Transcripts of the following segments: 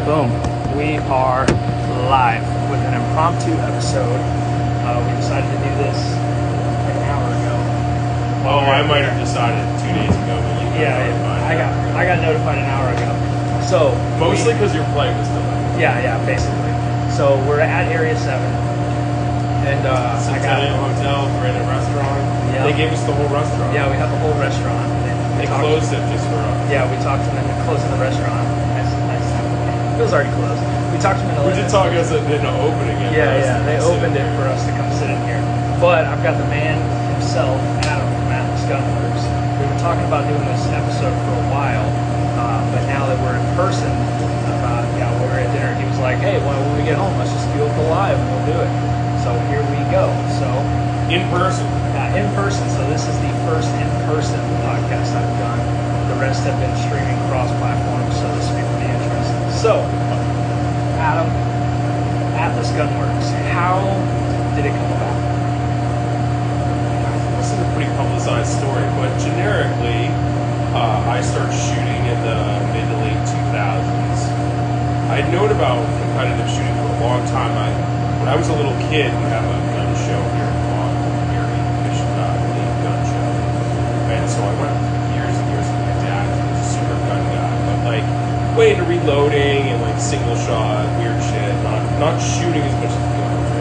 Boom. We are live with an impromptu episode. We decided to do this an hour ago. Oh, I might have decided 2 days ago, but you I got notified an hour ago. So mostly because your flight was delayed. Yeah, basically. So we're at Area 7. And I got a hotel, we're in a restaurant. Yeah. They gave us the whole restaurant. Yeah, we have the whole restaurant. They closed it just for us. Yeah, we talked to them into closing the restaurant. It was already closed. We talked to them into We did talk us into opening it. Yeah, they opened it for us to come sit in here. But I've got the man himself, Adam from Atlas Gunworks. We've been talking about doing this episode for a while, but now that we're in person, when we were at dinner, he was like, hey, when we get home, let's just do it live and we'll do it. So here we go. So in person. Yeah, in person. So this is the first in-person podcast I've done. The rest have been streaming cross-platform, so this will be pretty interesting. So, Adam, Atlas Gunworks, how did it come about? This is a pretty publicized story, but generically, I started shooting in the mid to late 2000s. I had known about competitive shooting for a long time. When I was a little kid, we have a gun show here in gun show. And so I went for years and years with my dad, who was a super gun guy, but like way into reloading and like single shot, weird shit, not shooting as much as the guns.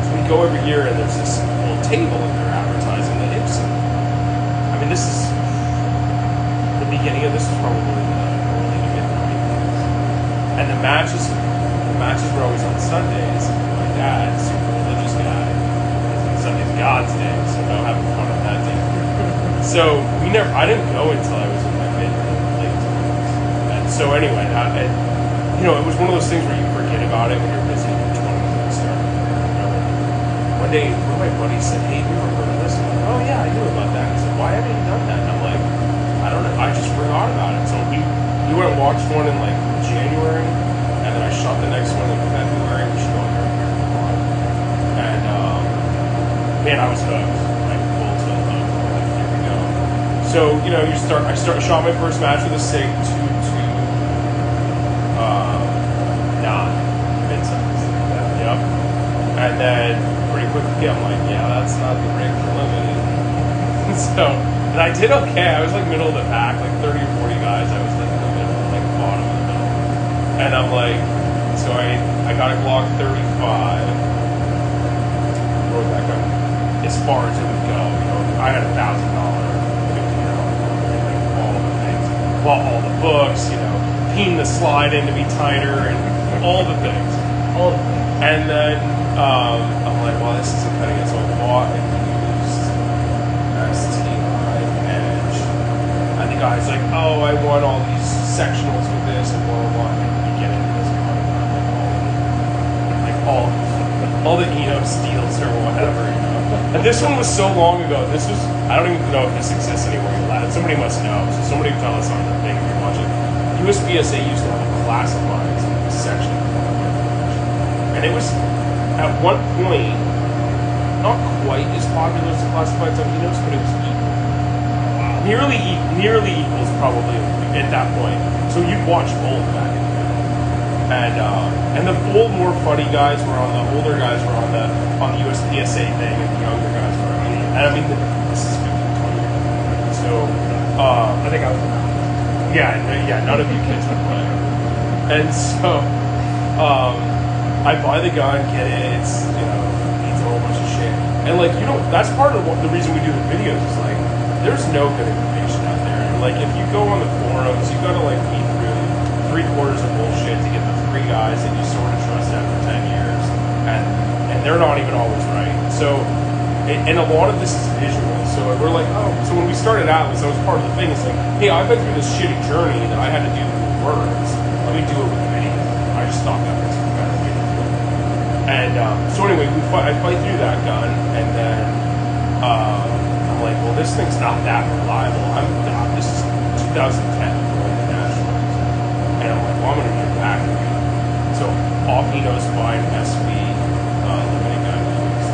So we go every year and there's this little table and they're advertising the Nilson. I mean, this is the beginning of this was probably the early to mid 90s. And the matches were always on Sundays. My dad, super religious guy, Sunday's God's day, so no having fun on that day. So I didn't go until I was in my mid to late 20s. And so anyway, it was one of those things where you forget about it when you're busy in your 20s and start. One day, one of my buddies said, hey, you remember this? I'm like, oh yeah, I knew about that. He said, why haven't you done that? And I'm like, I don't know, I just forgot about it. So we went and watched one in like January, and then I shot the next one in February. We should go here in July. And man, I was hooked, like full tilt hooked. Like, here we go. So I shot my first match with a SIG 229 mid-size. Yep. And then pretty quickly I'm like, yeah, that's not the rig for limited. And I did okay. I was like middle of the pack, like 30 or 40 guys. I was like in the middle, like bottom of the middle. And I'm like, so I got a Glock 35. Rode that gun as far as it would go. I had $1,000, $1,500, like all the things. Bought all the books, peen the slide in to be tighter and all the things. And then I'm like, well, this isn't cutting it. So I bought and used STI Edge. And the guy's like, oh, I won all these sectionals with this and blah, blah, blah. And you get into this car, like all the steels or whatever, And this one was so long ago. I don't even know if this exists anywhere in Latin. Somebody must know. So somebody tell us on the thing if you're watching. USPSA used to have a class of mines in this section. And it was, at one point, not quite as popular as the classified zone Enos, but it was equal. Wow. Nearly equals probably at that point. So you'd watch both back in the day. And the old, more funny guys were on the older guys were on the USPSA thing, and the younger guys were on the. And I mean, this is 15, 20 years ago. So I think I was. Yeah, none of you kids would play. And so I buy the gun, get it. It's needs a whole bunch of shit. And that's part of the reason we do the videos is like there's no good information out there. And like if you go on the forums, you gotta like weed through 3/4 of bullshit to get the 3 guys that you sort of trust after 10 years, and they're not even always right. So, and a lot of this is visual. So we're like, oh, so when we started Atlas, that was part of the thing. It's like, hey, I've been through this shitty journey that I had to do with words. Let me do it with video. I just thought that was a better way to do it. And so anyway, I fight through that gun, and then I'm like, well, this thing's not that reliable. This is 2010 for the Nationals. And I'm like, well, I'm going to get back again. So off Enos buy an SV limited gun used.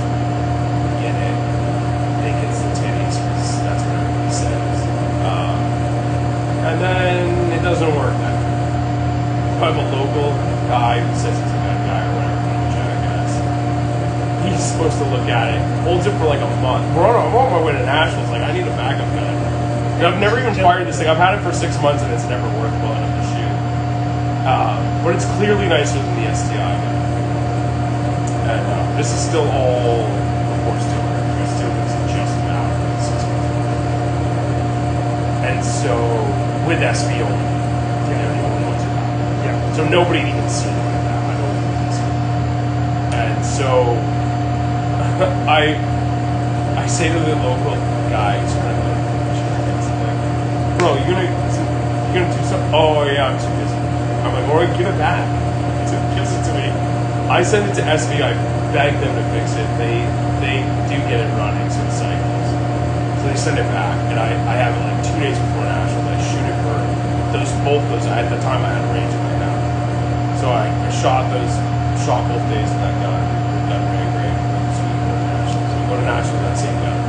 Get it. Think it's the titties, because that's what everybody says. And then it doesn't work that have a local guy who says he's a gun guy or whatever, jackass. He's supposed to look at it, holds it for like a month. I'm on my way to Nashville. It's like, I need a backup gun. And I've never even fired this thing. I've had it for 6 months and it's never worked well enough to shoot. But it's clearly nicer than the STI gun. And this is still all before steel work. Steel was just out. And so, with SB only, the only ones who have it. Yeah. So nobody had even seen it like that. I don't think so. And so, I say to the local guy, who's kind of like, bro, you're gonna do something? Oh yeah, I'm too busy. I'm like, all right, give it back. He gives it to me. I send it to SB. I beg them to fix it. They do get it running, so it cycles. So they send it back, and I have it like 2 days before Nashville. I shoot it for both those. At the time, I had a range in my gun, so I shot both days of that gun. Gun rig range. So we go to Nashville with that same gun,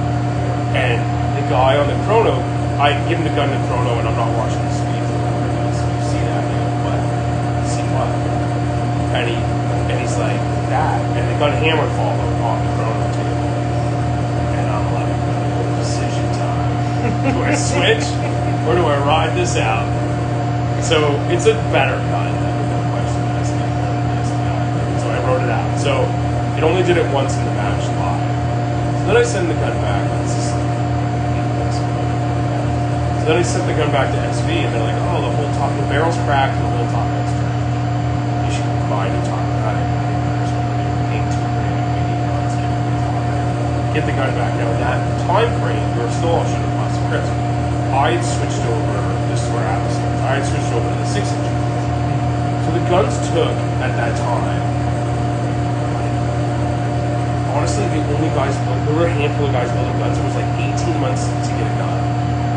and the guy on the chrono, I give him the gun to chrono, and I'm not watching the speed. So you see that, you know, what? See what? And he's like, that. And the gun hammer followed on the chrono table. And I'm like, decision time. Do I switch? Or do I ride this out? So it's a better gun. No question. So I wrote it out. So it only did it once in the match live. So then I send the gun back. So then I sent the gun back to SV, and they're like, oh, the barrel's cracked and the whole top end's turned. You should combine and talk about it. Get the gun back. Now, in that time frame, we were still all shooting plastic grips. I had switched over, this is where Atlas starts, I had switched over to the 6-inch. So the guns took, at that time, honestly, there were a handful of guys building guns. It was like 18 months to get a gun.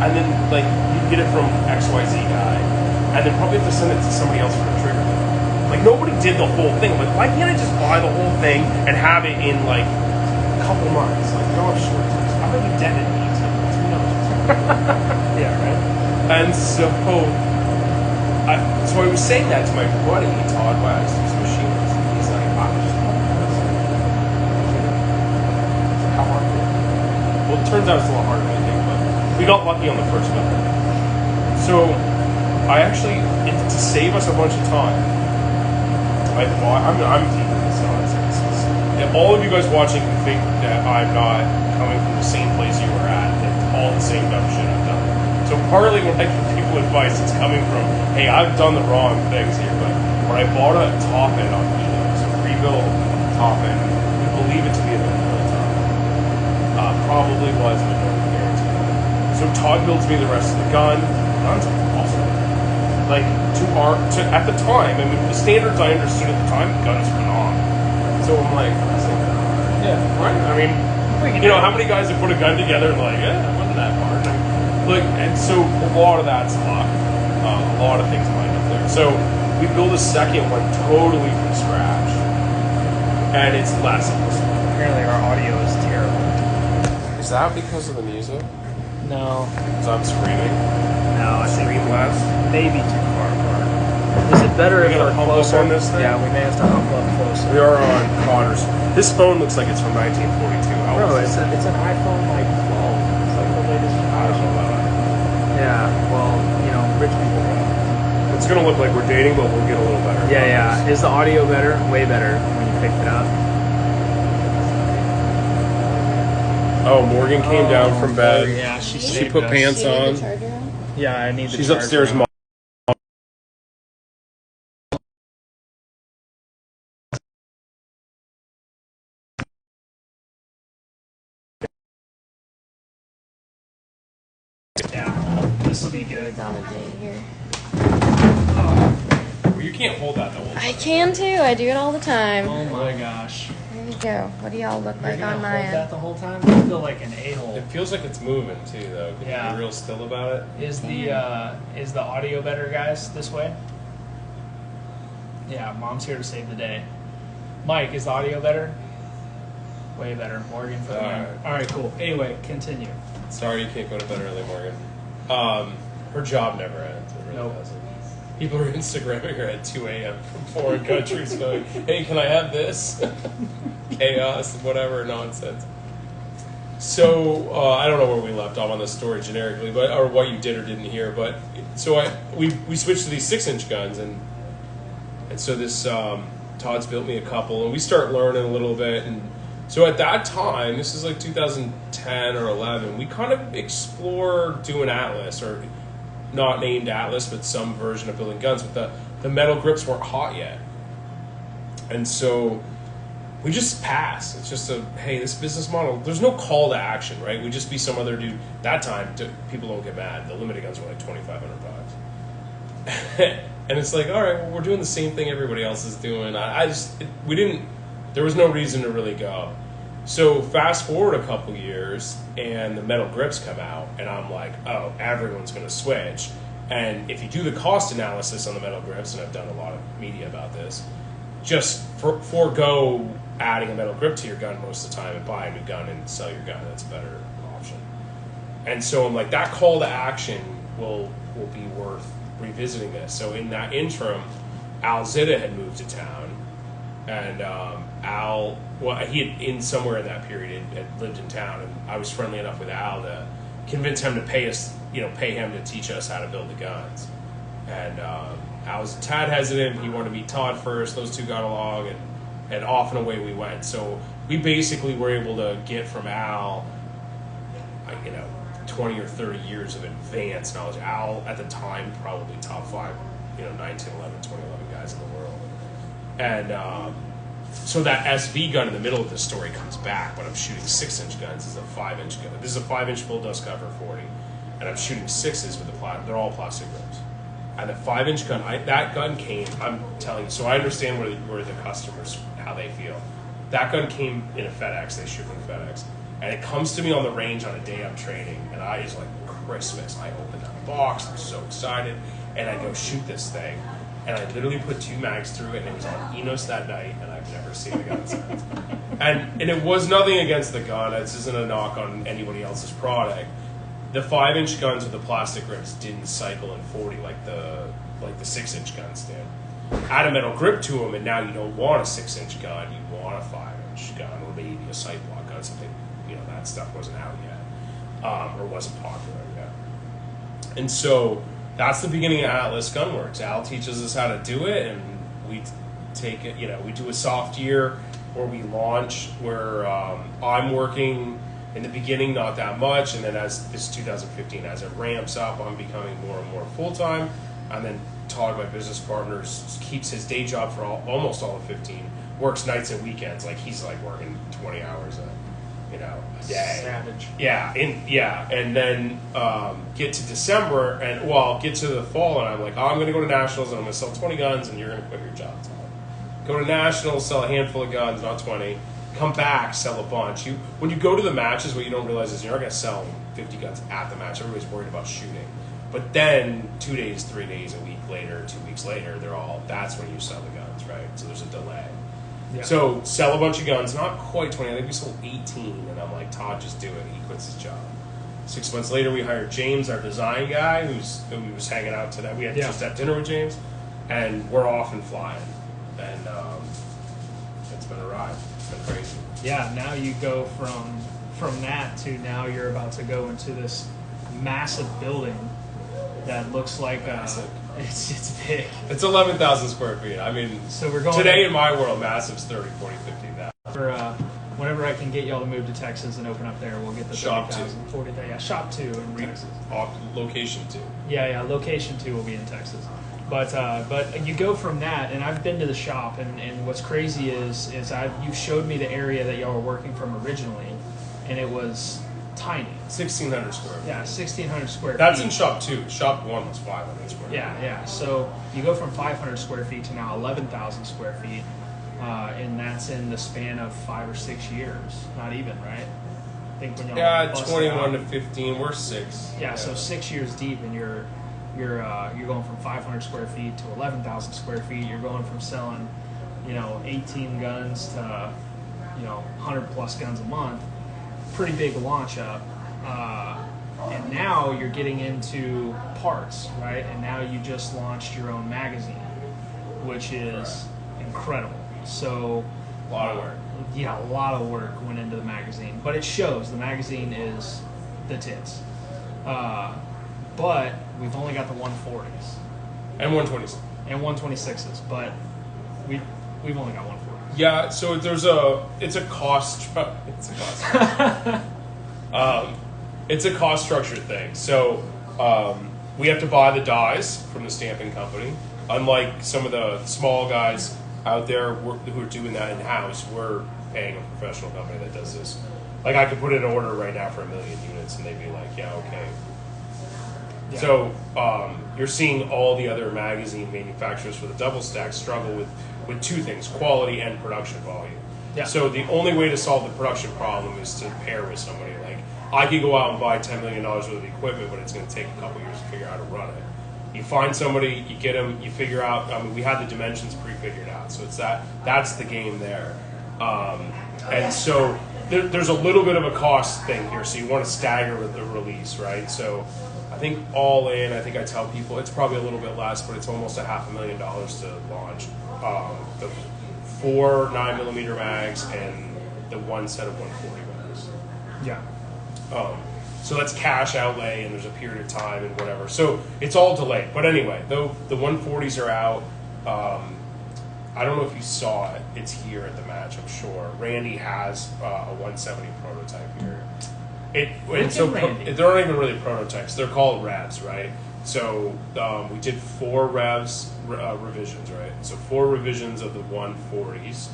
And then, like, you get it from XYZ guy, and then probably have to send it to somebody else for a trigger. Like, nobody did the whole thing. Like, why can't I just buy the whole thing and have it in, like, a couple months? Like, no, sure. I might be dead in 18 months. Who knows? Yeah, right? And so I was saying that to my buddy, Todd West, who's a machinist. He's like, I just want this. How hard is it? Well, it turns out it's a lot harder than I think, but we got lucky on the first gun. So, I actually, to save us a bunch of time, I'm teaching this nonsense. And all of you guys watching who think that I'm not coming from the same place you were at, it's all the same dumb shit I've done. So partly when I give people advice, it's coming from, hey, I've done the wrong things here, but when I bought a top end on eBay, so rebuild top end, you believe it to be a vanilla top. Probably was, but no guarantee. So Todd builds me the rest of the gun. The gun's awesome. Like, at the time, I mean, the standards I understood at the time, the gun's phenomenal. So I'm like, yeah, right? I mean, you know, how many guys have put a gun together and like, yeah, it wasn't that hard. Look, and so a lot of that's luck. A lot of things lined up there. So we build a second one totally from scratch. And it's less of this one. Apparently our audio is terrible. Is that because of the music? No. Because I'm screaming? No, I think Scream less? maybe too far apart. Is it better if we're closer? On this thing? Yeah, we may have to hump up closer. We are on Connor's. This phone looks like it's from 1942. Bro, it's an iPhone like 12. It's like the latest version. Yeah, well, you know, rich people. It's gonna look like we're dating, but we'll get a little better. Yeah, yeah. Is the audio better? Way better when you picked it up. Oh, Morgan came down from bed. Yeah, she put pants on. Yeah, I need the She's charger upstairs. now. Yeah, this will be good. On a date here. Well, you can't hold that though. I can too. I do it all the time. Oh my gosh. There you go. What do y'all look like You're on gonna my hold end? that the whole time? I feel like an a-hole. It feels like it's moving too, though. Can Yeah. you be real still about it? Is the audio better, guys, this way? Yeah, Mom's here to save the day. Mike, is the audio better? Way better. Morgan for the win. All right, cool. Anyway, continue. Sorry you can't go to bed early, Morgan. Her job never ends. It really Nope. doesn't. People are Instagramming her at 2 a.m. from foreign countries going, hey, can I have this? Chaos, whatever, nonsense. So, I don't know where we left off on this story generically, but or what you did or didn't hear, but so we switched to these 6-inch guns, and so this, Todd's built me a couple, and we start learning a little bit, and so at that time, this is like 2010 or 11, we kind of explore doing Atlas, or not named Atlas, but some version of building guns, but the metal grips weren't hot yet. And so we just pass. It's just hey, this business model, there's no call to action, right? We just be some other dude. That time, people don't get mad. The limited guns were like $2,500. And it's like, all right, well, we're doing the same thing everybody else is doing. There was no reason to really go. So fast forward a couple years, and the metal grips come out, and I'm like, oh, everyone's going to switch. And if you do the cost analysis on the metal grips, and I've done a lot of media about this, just forego adding a metal grip to your gun most of the time and buy a new gun and sell your gun. That's a better option. And so I'm like, that call to action will be worth revisiting this. So in that interim, Al Zita had moved to town, and Al, well, he had somewhere in that period had lived in town, and I was friendly enough with Al to convince him to pay him to teach us how to build the guns. And Al was a tad hesitant. He wanted to meet Todd first. Those two got along, and off and away we went. So we basically were able to get from Al, 20 or 30 years of advanced knowledge. Al, at the time, probably top 5, 2011 guys in the world. And so that SV gun in the middle of this story comes back, but I'm shooting 6-inch guns. This is a 5-inch gun. This is a 5-inch full dust cover 40, and I'm shooting 6s with they're all plastic grips. And the 5-inch gun, that gun came, I'm telling you, so I understand where the customers, how they feel. That gun came in a FedEx, they ship in a FedEx. And it comes to me on the range on a day I'm training, and I is like Christmas. I open that box, I'm so excited, and I go shoot this thing. And I literally put 2 mags through it, and it was on Enos that night, and I've never seen the gun since. And it was nothing against the gun. This isn't a knock on anybody else's product. The 5-inch guns with the plastic grips didn't cycle in 40 like the 6-inch guns did. Add a metal grip to them, and now you don't want a 6-inch gun. You want a 5-inch gun, or maybe a sight block gun. Something, that stuff wasn't out yet, or wasn't popular yet. And so that's the beginning of Atlas Gunworks. Al teaches us how to do it, and we take it, we do a soft year where we launch, where I'm working in the beginning, not that much, and then as this 2015, as it ramps up, I'm becoming more and more full-time, and then Todd, my business partner, keeps his day job for almost all of 15, works nights and weekends, like he's like working 20 hours a day. Savage. Yeah, and then get to December, and get to the fall, and I'm like, I'm going to go to Nationals, and I'm going to sell 20 guns, and you're going to quit your job. Go to Nationals, sell a handful of guns, not 20. Come back, sell a bunch. When you go to the matches, what you don't realize is you're not going to sell 50 guns at the match. Everybody's worried about shooting. But then 2 days, 3 days, a week later, 2 weeks later, that's when you sell the guns, right? So there's a delay. Yeah. So sell a bunch of guns, not quite 20. I think we sold 18, and I'm like, Todd, just do it. He quits his job. 6 months later, we hired James, our design guy, who was hanging out today. We had just had dinner with James, and we're off and flying. And it's been a ride. It's been crazy. Yeah, now you go from that to now you're about to go into this massive building that looks like it's big. It's 11,000 square feet. I mean, so we're going today in my world, massive's 30, 40, 50,000. For whenever I can get y'all to move to Texas and open up there, we'll get the Shop 30,000, 40,000. Yeah, Shop 2 in Texas. Location 2. Yeah, location 2 will be in Texas. But you go from that, and I've been to the shop, and what's crazy is you showed me the area that y'all were working from originally, and it was tiny. 1,600 square feet. Yeah, 1,600 square feet. That's in Shop 2. Shop 1 was 500 square feet. Yeah. So you go from 500 square feet to now 11,000 square feet, and that's in the span of 5 or 6 years. Not even, right? I think when y'all 21 to 15. We're 6. Yeah, so 6 years deep, and you're going from 500 square feet to 11,000 square feet. You're going from selling, 18 guns to, 100 plus guns a month. Pretty big launch up. And now you're getting into parts, right? And now you just launched your own magazine, which is incredible. So, A lot of work. Yeah, a lot of work went into the magazine, but it shows. The magazine is the tits. But we've only got the 140s And 120s. and 126s, but we've only got 140. Yeah, so it's a cost it's a cost structure thing. So we have to buy the dies from the stamping company. Unlike some of the small guys out there who are doing that in house, we're paying a professional company that does this. Like I could put in an order right now for 1 million units, and they'd be like, "Yeah, okay." Yeah. So you're seeing all the other magazine manufacturers for the double stack struggle with two things: quality and production volume. Yeah. So the only way to solve the production problem is to pair with somebody. Like I could go out and buy $10 million worth of equipment, but it's going to take a couple years to figure out how to run it. You find somebody, you get them, you figure out. I mean, we had the dimensions pre-figured out, so it's that's the game there. And so there's a little bit of a cost thing here. So you want to stagger with the release, right? So I think all in, I think I tell people it's probably a little bit less, but it's almost $500,000 to launch the 4 9mm mags and the one set of 140 mags. Yeah. So that's cash outlay, and there's a period of time and whatever. So it's all delayed. But anyway, though the 140s are out. I don't know if you saw it. It's here at the match, I'm sure. Randy has a 170 prototype here. They're not even really prototypes. They're called revs, right? So we did 4 revs revisions, right? So 4 revisions of the 140s.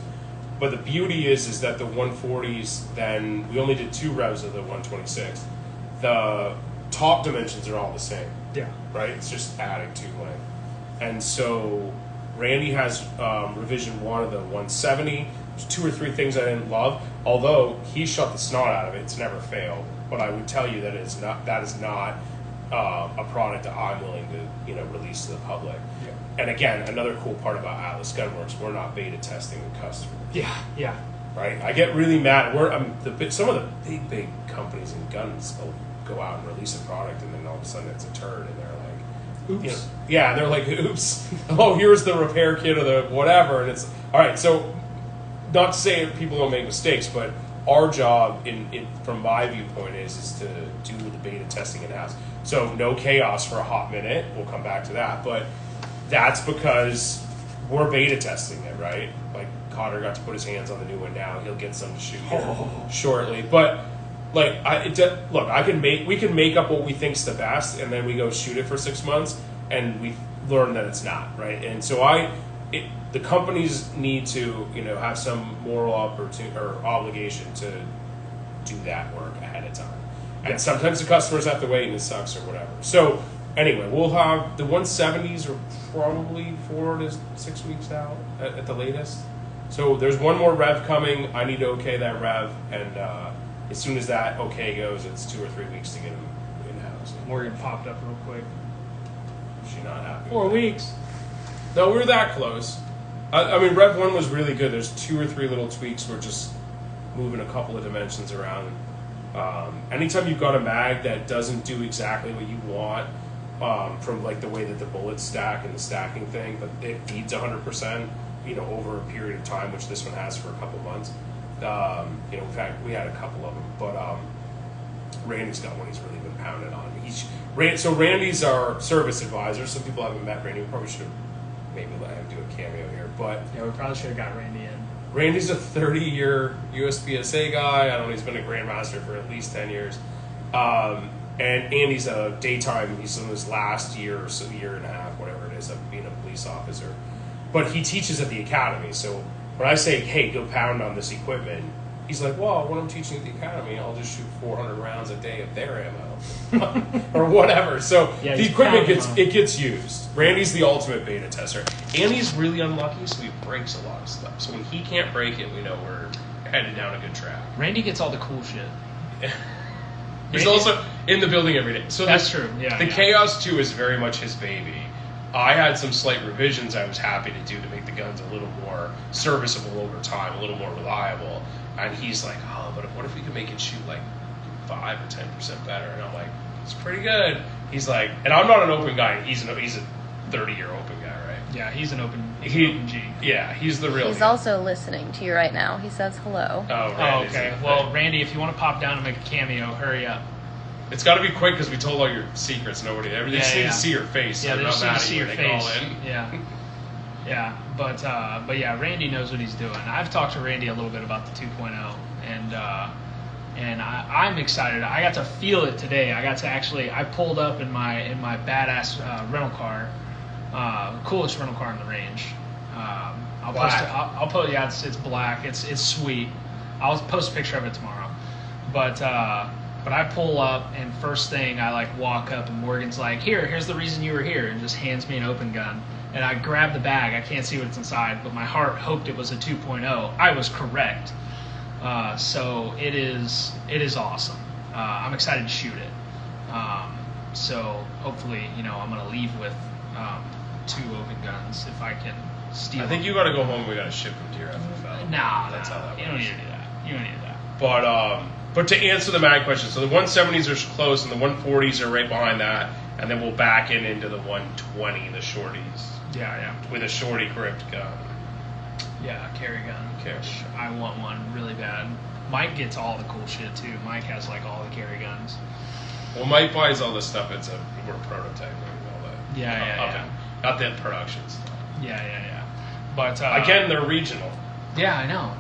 But the beauty is that the 140s, then we only did 2 revs of the 126. The top dimensions are all the same. Yeah. Right? It's just adding 2 length. And so Randy has revision 1 of the 170. There's 2 or 3 things I didn't love. Although he shut the snot out of it, it's never failed. But I would tell you that that is not a product that I'm willing to release to the public. Yeah. And again, another cool part about Atlas Gunworks, we're not beta testing with customers. Yeah. Right? I get really mad. Some of the big companies in guns will go out and release a product, and then all of a sudden it's a turd, and they're like, Oops. they're like, oops. Oh, here's the repair kit or the whatever, and it's all right. So, not to say people don't make mistakes, but our job, from my viewpoint, is to do the beta testing in house. So no chaos for a hot minute. We'll come back to that, but that's because we're beta testing it, right? Like Cotter got to put his hands on the new one now. He'll get some to shoot shortly, but. Like we can make up what we think's the best, and then we go shoot it for 6 months, and we learn that it's not, right? And so the companies need to have some moral opportunity or obligation to do that work ahead of time, and sometimes the customers have to wait, and it sucks or whatever. So anyway, we'll have the 170s are probably 4 to 6 weeks out at the latest. So there's one more rev coming. I need to okay that rev, and as soon as that okay goes, it's 2 or 3 weeks to get them in-house. Morgan popped up real quick. She's not happy. 4 weeks. No, we were that close. I mean, Rev 1 was really good. There's 2 or 3 little tweaks. We're just moving a couple of dimensions around. Anytime you've got a mag that doesn't do exactly what you want, from like the way that the bullets stack and the stacking thing, but it feeds 100%, over a period of time, which this one has for a couple months. In fact, we had a couple of them, but Randy's got one he's really been pounding on. So Randy's our service advisor. Some people haven't met Randy. We probably should have maybe let him do a cameo here, but Yeah, we probably should have got Randy in. Randy's a 30-year USPSA guy. I don't know, he's been a Grandmaster for at least 10 years. And Andy's a daytime, he's in his last year or so, year and a half, whatever it is, of being a police officer. But he teaches at the academy, so when I say, hey, go pound on this equipment, he's like, well, when I'm teaching at the academy, I'll just shoot 400 rounds a day of their ammo. Or whatever. So Yeah, the he's equipment pounding gets used. Randy's the ultimate beta tester. And he's really unlucky, so he breaks a lot of stuff. So when he can't break it, we know we're headed down a good track. Randy gets all the cool shit. He's Randy- also in the building every day. So That's true, yeah. The Chaos 2 is very much his baby. I had some slight revisions I was happy to do to make the guns a little more serviceable over time, a little more reliable. And he's like, oh, but what if we could make it shoot like 5 or 10% better? And I'm like, It's pretty good. He's like, and I'm not an open guy. He's a 30-year open guy, right? Yeah, he's an open G. Yeah, he's the real He's deal. also listening to you right now. He says hello. Oh, Oh, Randy's okay. in the Well, thing. Randy, if you want to pop down and make a cameo, hurry up. It's got to be quick because we told all your secrets. They just need to see your face. Yeah, So they they're just not need mad to at see you your when they call face. in. Yeah. Yeah, but yeah, Randy knows what he's doing. I've talked to Randy a little bit about the 2.0, and I'm excited. I got to feel it today. I pulled up in my badass rental car, coolest rental car in the range. I'll post. Yeah, it's black. It's sweet. I'll post a picture of it tomorrow. But I pull up, and first thing I walk up, and Morgan's like, here's the reason you were here, and just hands me an open gun. And I grab the bag. I can't see what's inside, but my heart hoped it was a 2.0. I was correct. So it is awesome. I'm excited to shoot it. So hopefully, I'm going to leave with 2 open guns if I can steal. I think you got to go home. And we got to ship them to your FFL. That's how that works. You don't need to do that. You don't need to do that. But to answer the mag question, so the 170s are close, and the 140s are right behind that, and then we'll back into the 120, the shorties. Yeah. With a shorty gripped gun. Yeah, carry gun. Carry. I want one really bad. Mike gets all the cool shit too. Mike has all the carry guns. Well, Mike buys all this stuff. We're prototyping and all that. Yeah. Not the production stuff. Yeah. But again, they're regional. Yeah, I know.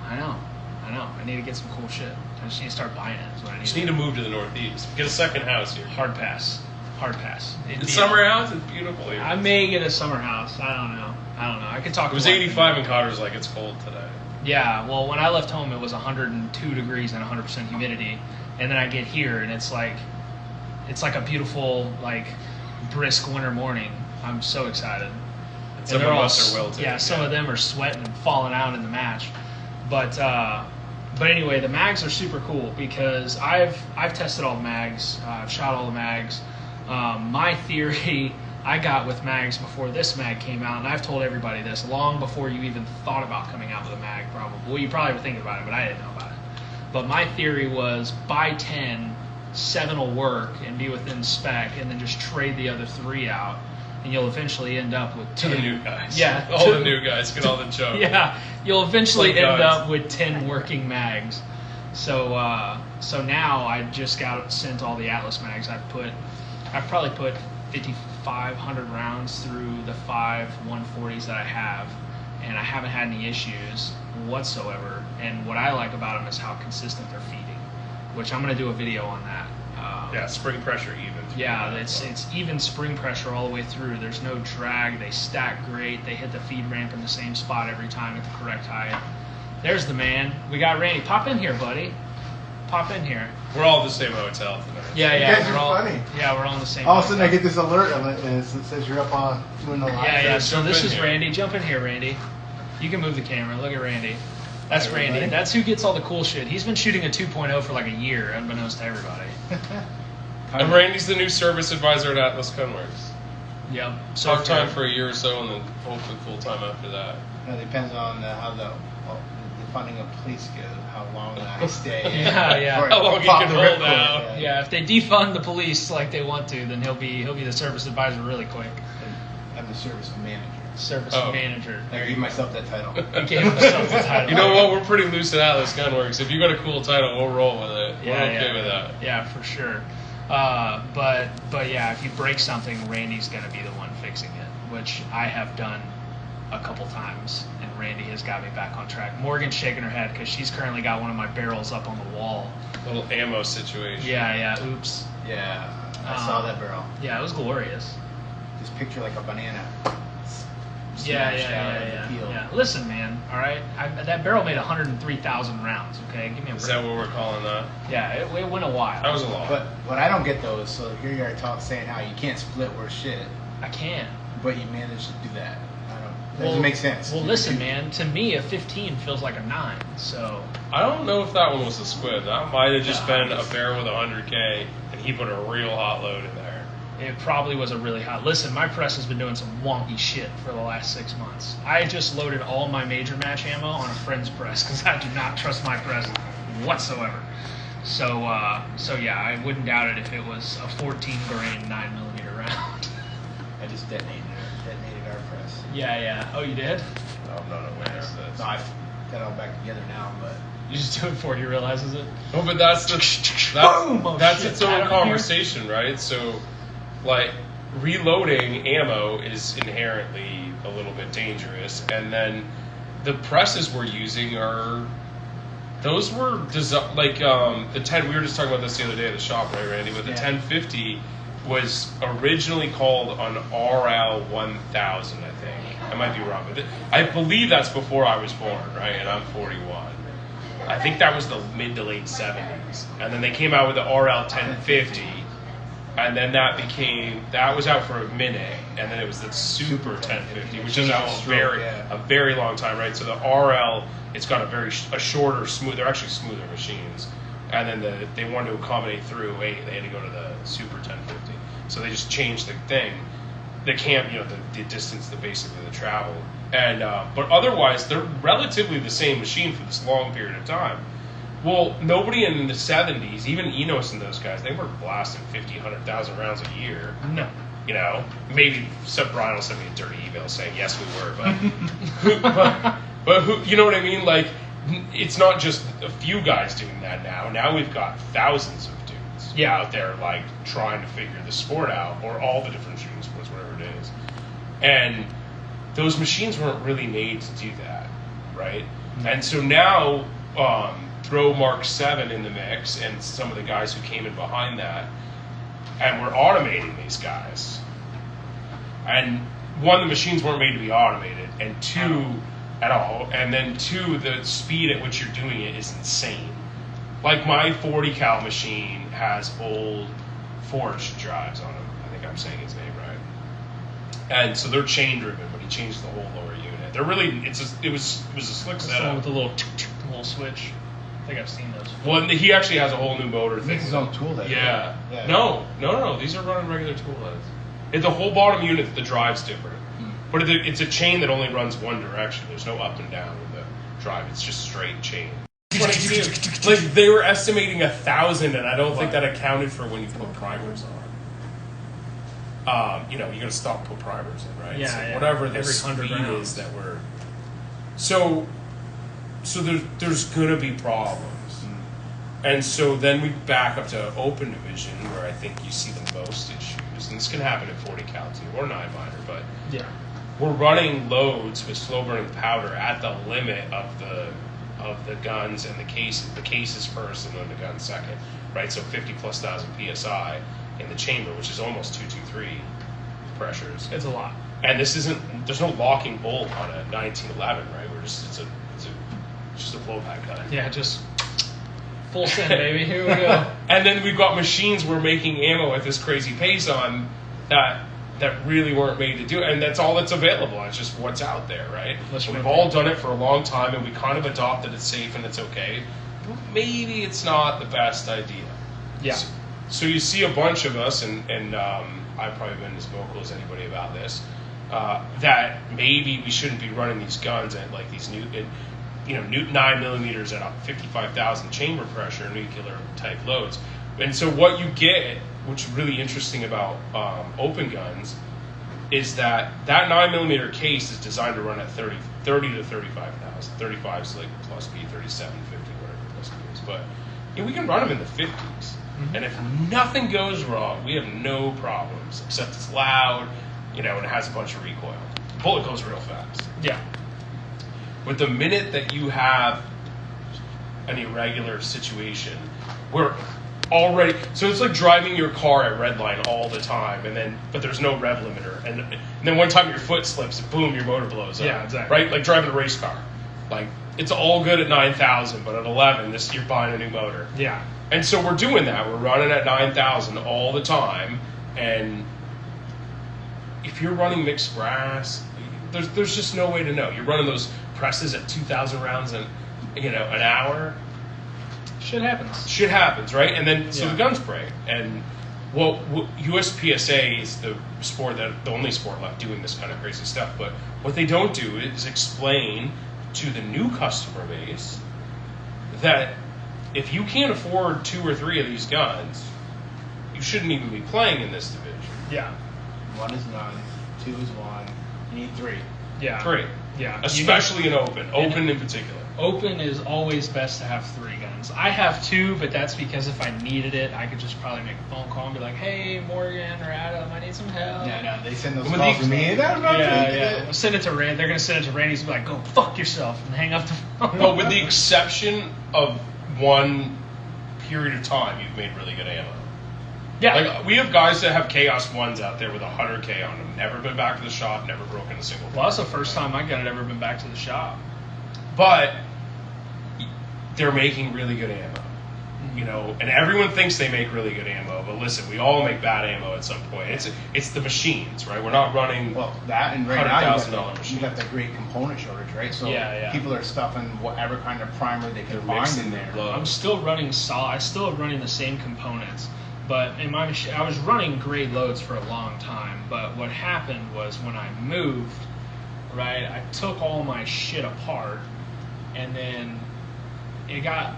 I need to get some cool shit. I just need to start buying it. Is what I need. Just need to move to the Northeast. Get a second house here. Hard pass. The summer house is beautiful here. I may get a summer house. I don't know. I could talk. It was 85 in Cotter's. It's cold today. Yeah. Well, when I left home, it was 102 degrees and 100% humidity, and then I get here and it's like a beautiful brisk winter morning. I'm so excited. And some of us are wilted. Yeah, some of them are sweating and falling out in the match, but anyway, the mags are super cool because I've tested all the mags. I've shot all the mags. My theory I got with mags before this mag came out, and I've told everybody this long before you even thought about coming out with a mag, probably. Well, you probably were thinking about it, but I didn't know about it. But my theory was buy 10, 7 will work and be within spec, and then just trade the other 3 out, and you'll eventually end up with 10. To the new guys. Yeah. All the new guys get all the junk. Yeah, you'll eventually end guys. up with 10 working mags. So now I just got sent all the Atlas mags. I've probably put 5,500 rounds through the 5 140s that I have, and I haven't had any issues whatsoever. And what I like about them is how consistent they're feeding, which I'm going to do a video on that. Spring pressure even. Yeah, it's even spring pressure all the way through. There's no drag. They stack great. They hit the feed ramp in the same spot every time at the correct height. There's the man. We got Randy. Pop in here, buddy. Pop in here. We're all at the same hotel tonight. Yeah. You guys we're are all funny. Yeah, we're all in the same. All of a sudden, I hotel. get this alert and it says you're up on doing the live. Yeah. So Jump this in is here. Randy. Jump in here, Randy. You can move the camera. Look at Randy. That's Hi, Randy. everybody. That's who gets all the cool shit. He's been shooting a 2.0 for a year, unbeknownst to everybody. And Randy's the new service advisor at Atlas Gunworks. Yep. Part-time for a year or so, and then hopefully full-time after that. It depends on how the funding of police goes, how long I stay. Yeah. Or How long you pop can the hold ripcord, out. Yeah, if they defund the police like they want to, then he'll be the service advisor really quick. I'm the service manager. Service Oh. manager. I give myself that title. He gave himself the title. You know what? We're pretty loose at Atlas Gunworks. If you got a cool title, we'll roll with it. We're Yeah, okay with that. Yeah, for sure. But yeah, if you break something, Randy's gonna be the one fixing it, which I have done a couple times, and Randy has got me back on track. Morgan's shaking her head because she's currently got one of my barrels up on the wall. Little ammo situation. Yeah. Oops. Yeah, I saw that barrel. Yeah, it was glorious. Just picture like a banana. Yeah. smashed out of the field. Yeah. Listen, man. All right, that barrel made 103,000 rounds. Okay, give me a Is break. that what we're calling that? Yeah, it went a while. That was a lot. But what I don't get though is, so here you are saying how you can't split worth shit, I can't. but you managed to do that. That Well- doesn't make sense. Well, listen, man. To me, a 15 feels like a 9. So I don't know if that one was a squid. That might have just No, been a barrel with 100K, and he put a real hot load in there. it probably was a really hot. Listen, my press has been doing some wonky shit for the last 6 months. I just loaded all my major match ammo on a friend's press because I do not trust my press whatsoever. So yeah, I wouldn't doubt it if it was a 14 grain 9mm round. I just detonated our press. Yeah. Oh, you did? Oh, no, wait, Nice. that's... No, I've got it all back together now, but You just do it before he realizes it. No, but that's Boom! Oh, that's shit. its own Out of conversation, right? So, like, reloading ammo is inherently a little bit dangerous, and then the presses we're using are... Those were like the 10. We were just talking about this the other day at the shop, right, Randy? But the 1050 was originally called an RL 1000, I think. I might be wrong, but I believe that's before I was born, right? And I'm 41. I think that was the mid to late 70s, and then they came out with the RL 1050, and then that was out for a minute, and then it was the Super 1050, which is out a very long time, right? So the RL, it's got a shorter, smooth. They're actually smoother machines, and then they wanted to accommodate through 8. They had to go to the Super 1050, so they just changed the thing, the distance, basically the travel, and but otherwise they're relatively the same machine for this long period of time. Well, nobody in the 70s, even Enos and those guys, they were blasting 50, 100,000 rounds a year. No. Maybe Brian will send me a dirty email saying yes we were, but who, you know what I mean? Like, it's not just a few guys doing that now. Now we've got thousands of dudes out there, like, trying to figure the sport out, or all the different shooting sports, whatever it is. And those machines weren't really made to do that, right? Mm-hmm. And so now, throw Mark 7 in the mix and some of the guys who came in behind that, and we're automating these guys. And one, the machines weren't made to be automated, and two, at all, and then two, the speed at which you're doing it is insane. Like, my 40 cal machine has old forged drives on them. I think I'm saying his name right. And so they're chain driven, but he changed the whole lower unit. They're really, it was a slick setup with the little switch. I think I've seen those. Well, he actually has a whole new motor thing. Makes his own tool head. Yeah. No. These are running regular tool heads. The whole bottom unit, the drive's different. But it's a chain that only runs one direction. There's no up and down with the drive. It's just straight chain. 22. Like, they were estimating 1,000, and I don't think that accounted for when you put primers on. You got to stop put primers in, right? Yeah, so whatever the speed is that we're... So there's going to be problems. And so then we back up to open division, where I think you see the most issues. And this can happen at 40 cal too, or 9mm, but we're running loads with slow burning powder at the limit of the guns and the cases first, and then the guns second, right? So 50,000+ psi in the chamber, which is almost 223 pressures. It's a lot. And there's no locking bolt on a 1911, right? It's just a blowback gun. Yeah, just full send, baby. Here we go. And then we've got machines we're making ammo at this crazy pace on that really weren't made to do it. And that's all that's available. It's just what's out there, right? We've all done it for a long time, and we kind of adopted it's safe and it's okay. But maybe it's not the best idea. Yeah. So you see a bunch of us, and I've probably been as vocal as anybody about this, that maybe we shouldn't be running these guns at like these new 9mm at 55,000 chamber pressure, nuclear type loads. And so what you get, which is really interesting about open guns, is that 9mm case is designed to run at 30 to 35,000. 35 is like plus B, 37, 50, whatever plus B is. But we can run them in the 50s. Mm-hmm. And if nothing goes wrong, we have no problems, except it's loud, and it has a bunch of recoil. The bullet goes real fast. Yeah. But the minute that you have an irregular situation, we're already... So it's like driving your car at red line all the time, but there's no rev limiter. And then one time your foot slips, boom, your motor blows up. Yeah, exactly. Right? Like driving a race car. Like, it's all good at 9,000, but at 11, you're buying a new motor. Yeah. And so we're doing that. We're running at 9,000 all the time. And if you're running mixed brass, there's just no way to know. You're running those presses at 2,000 rounds an hour. Shit happens, right? And then so the guns break. And USPSA is the only sport left doing this kind of crazy stuff. But what they don't do is explain to the new customer base that if you can't afford 2 or 3 of these guns, you shouldn't even be playing in this division. Yeah. 1 is none, 2 is 1. You need 3. Yeah. 3. Yeah. Especially in open in particular. Open is always best to have 3 guns. I have 2, but that's because if I needed it, I could just probably make a phone call and be like, "Hey, Morgan or Adam, I need some help." Yeah, no, they send those With calls the- to me. I'm not taking Yeah. it. Send it to Rand. They're gonna send it to Randy's and be like, "Go fuck yourself," and hang up the phone. No, with the exception of one period of time, you've made really good ammo. Yeah. Like, we have guys that have Chaos 1s out there with 100K on them. Never been back to the shop, never broken a single Well, that's the first time my gun had ever been back to the shop. But they're making really good ammo. You know, and everyone thinks they make really good ammo, but listen, we all make bad ammo at some point. It's the machines, right? We're not running. Well, that and right now $100,000 machine. you got that great component shortage, right? So Yeah. people are stuffing whatever kind of primer they can find mixing in there. the I'm still running I'm still running the same components, but in my machine, I was running gray loads for a long time. But what happened was when I moved, right, I took all my shit apart, and then it got